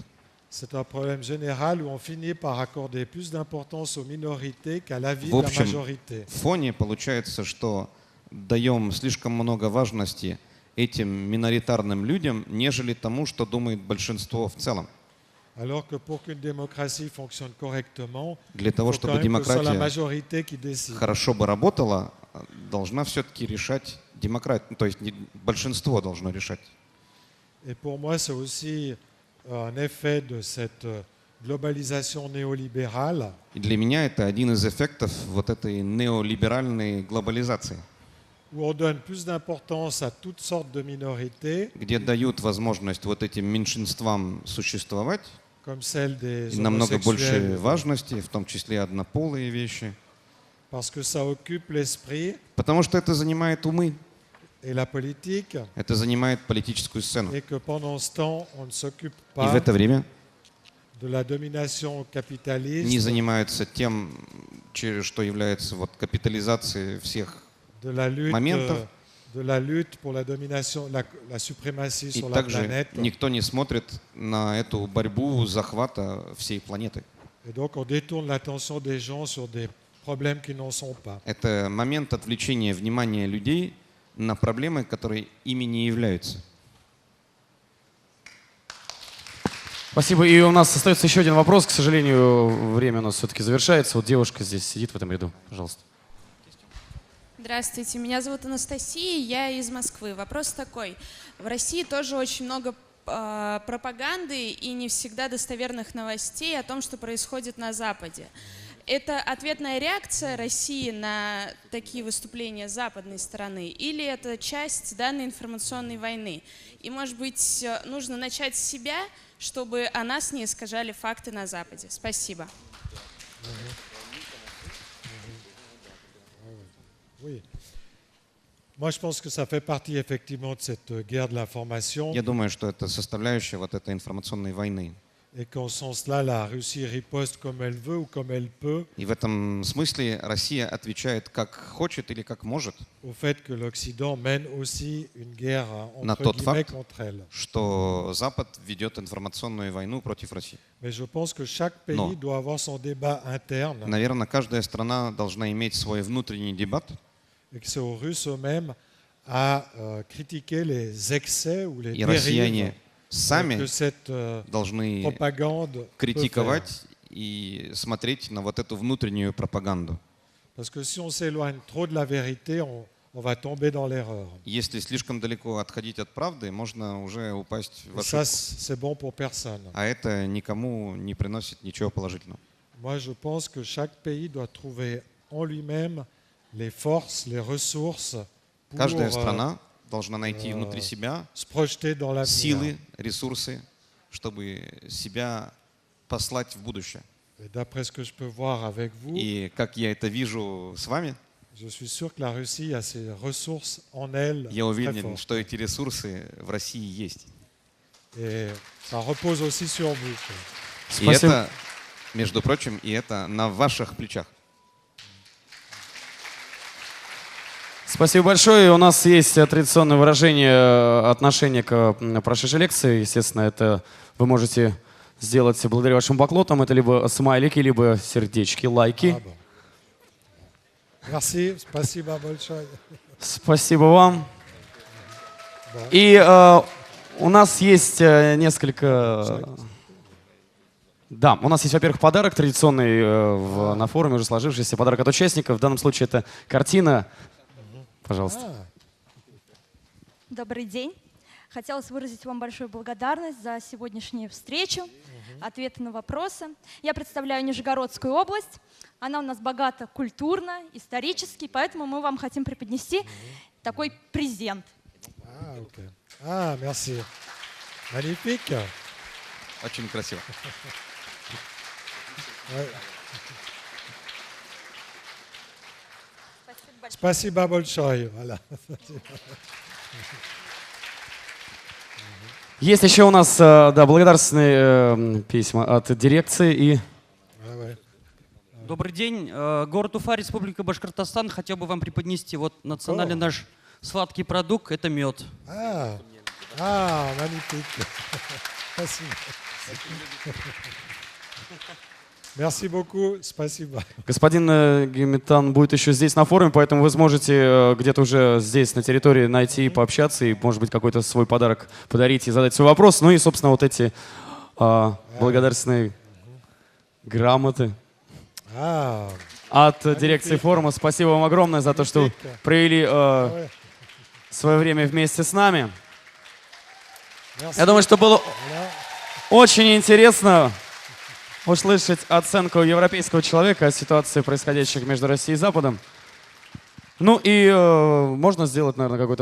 S2: C'est un problème général où on finit par accorder plus d'importance aux minorités qu'à la vie
S3: В
S2: de la
S3: общем
S2: majorité.
S3: фоне получается, что даем слишком много важности этим миноритарным людям, нежели тому, что думает большинство в целом.
S2: Alors que pour qu'une démocratie fonctionne correctement,
S3: Для
S2: il
S3: того,
S2: faut quand
S3: чтобы
S2: même que ce soit la
S3: демократия
S2: majorité qui décide.
S3: хорошо бы работала, должна все-таки решать демократия, то есть большинство должно решать.
S2: Et pour moi, c'est aussi un effet de cette globalisation néolibérale
S3: И для меня это один из эффектов вот этой неолиберальной глобализации,
S2: où on donne plus d'importance à toutes sortes de minorités,
S3: где дают возможность вот этим меньшинствам существовать,
S2: comme celle des
S3: и намного больше
S2: homosexuels,
S3: важности, в том числе однополые вещи,
S2: parce que ça occupe l'esprit
S3: потому что это занимает умы,
S2: et la politique,
S3: это занимает политическую сцену.
S2: et que pendant ce temps, on ne s'occupe
S3: И в
S2: pas
S3: это время
S2: de la domination
S3: не
S2: capitaliste,
S3: занимаются тем, что является вот капитализацией всех
S2: de
S3: моментов.
S2: la lutte pour la domination, la suprématie
S3: И
S2: sur la
S3: также
S2: planète.
S3: никто не смотрит на эту борьбу захвата всей планеты.
S2: Et donc, on détourne l'attention des gens sur des problèmes qui n'en sont pas.
S3: Это момент отвлечения внимания людей на проблемы, которые ими не являются.
S8: Спасибо. И у нас остается еще один вопрос. К сожалению, время у нас все-таки завершается. Вот девушка здесь сидит в этом ряду. Пожалуйста.
S14: Здравствуйте, меня зовут Анастасия, я из Москвы. Вопрос такой. В России тоже очень много пропаганды и не всегда достоверных новостей о том, что происходит на Западе. Это ответная реакция России на такие выступления с западной стороны или это часть данной информационной войны? И, может быть, нужно начать с себя, чтобы о нас не искажали факты на Западе? Спасибо.
S2: Oui. Moi, je pense que ça fait partie effectivement de cette guerre de l'information.
S3: Я думаю, что это составляющая вот этой информационной войны.
S2: Et qu'en ce sens-là, la Russie riposte comme elle veut ou comme elle peut
S3: И в этом смысле Россия отвечает как хочет или как может
S2: au fait que l'Occident mène aussi une guerre
S3: на
S2: entre
S3: тот
S2: guillemets
S3: факт,
S2: contre elle.
S3: что Запад ведет информационную войну против России.
S2: Mais je pense que chaque pays
S3: Но,
S2: doit avoir son débat interne
S3: наверное, каждая страна должна иметь свой внутренний дебат,
S2: et que c'est aux Russes eux-mêmes à critiquer les excès ou les
S3: и
S2: dérives
S3: россияне сами
S2: que cette
S3: должны
S2: propagande peut faire.
S3: критиковать и смотреть на вот эту внутреннюю пропаганду.
S2: Parce que si on s'éloigne trop de la vérité, on va tomber dans l'erreur.
S3: Если слишком далеко отходить от правды, можно уже упасть в
S2: Et ça,
S3: ошибку.
S2: c'est bon pour personne.
S3: А это никому не приносит ничего положительного.
S2: Moi, je pense que chaque pays doit trouver en lui-même les forces, les ressources pour
S3: Каждая страна должна найти внутри себя
S2: se projeter dans l'avenir.
S3: силы, ресурсы, чтобы себя послать в будущее.
S2: Et d'après ce que je peux voir avec vous,
S3: И как я это вижу с вами,
S2: je suis sûr que la Russie a ses ressources en elle
S3: я
S2: très
S3: уверен,
S2: fortes.
S3: что эти ресурсы в России есть.
S2: Et ça repose aussi sur vous.
S3: И это, между прочим, и это на ваших плечах.
S8: Спасибо большое. И у нас есть традиционное выражение отношения к прошедшей лекции. Естественно, это вы можете сделать благодаря вашим баклотам. Это либо смайлики, либо сердечки, лайки.
S2: Merci, спасибо большое.
S8: Спасибо вам. И у нас есть несколько... Да, у нас есть, во-первых, подарок традиционный на форуме, уже сложившийся подарок от участников. В данном случае это картина. Пожалуйста.
S15: Добрый день. Хотелось выразить вам большую благодарность за сегодняшнюю встречу, ответы на вопросы. Я представляю Нижегородскую область. Она у нас богата культурно, исторически, поэтому мы вам хотим преподнести такой презент.
S2: Merci. Magnifique.
S3: Очень красиво.
S2: Спасибо большое. Voilà.
S8: Есть еще у нас благодарственные письма от дирекции и...
S16: Добрый день. Город Уфа, Республика Башкортостан. Хотел бы вам преподнести вот национальный наш сладкий продукт. Это мед.
S2: Magnifique. Спасибо. Merci beaucoup. Спасибо.
S8: Господин Гюметан будет еще здесь на форуме, поэтому вы сможете где-то уже здесь на территории найти, пообщаться и, может быть, какой-то свой подарок подарить и задать свой вопрос. Ну и, собственно, вот эти благодарственные грамоты от дирекции форума. Спасибо вам огромное за то, что провели свое время вместе с нами. Я думаю, что было очень интересно услышать оценку европейского человека о ситуации, происходящих между Россией и Западом. Ну и можно сделать, наверное, какой-то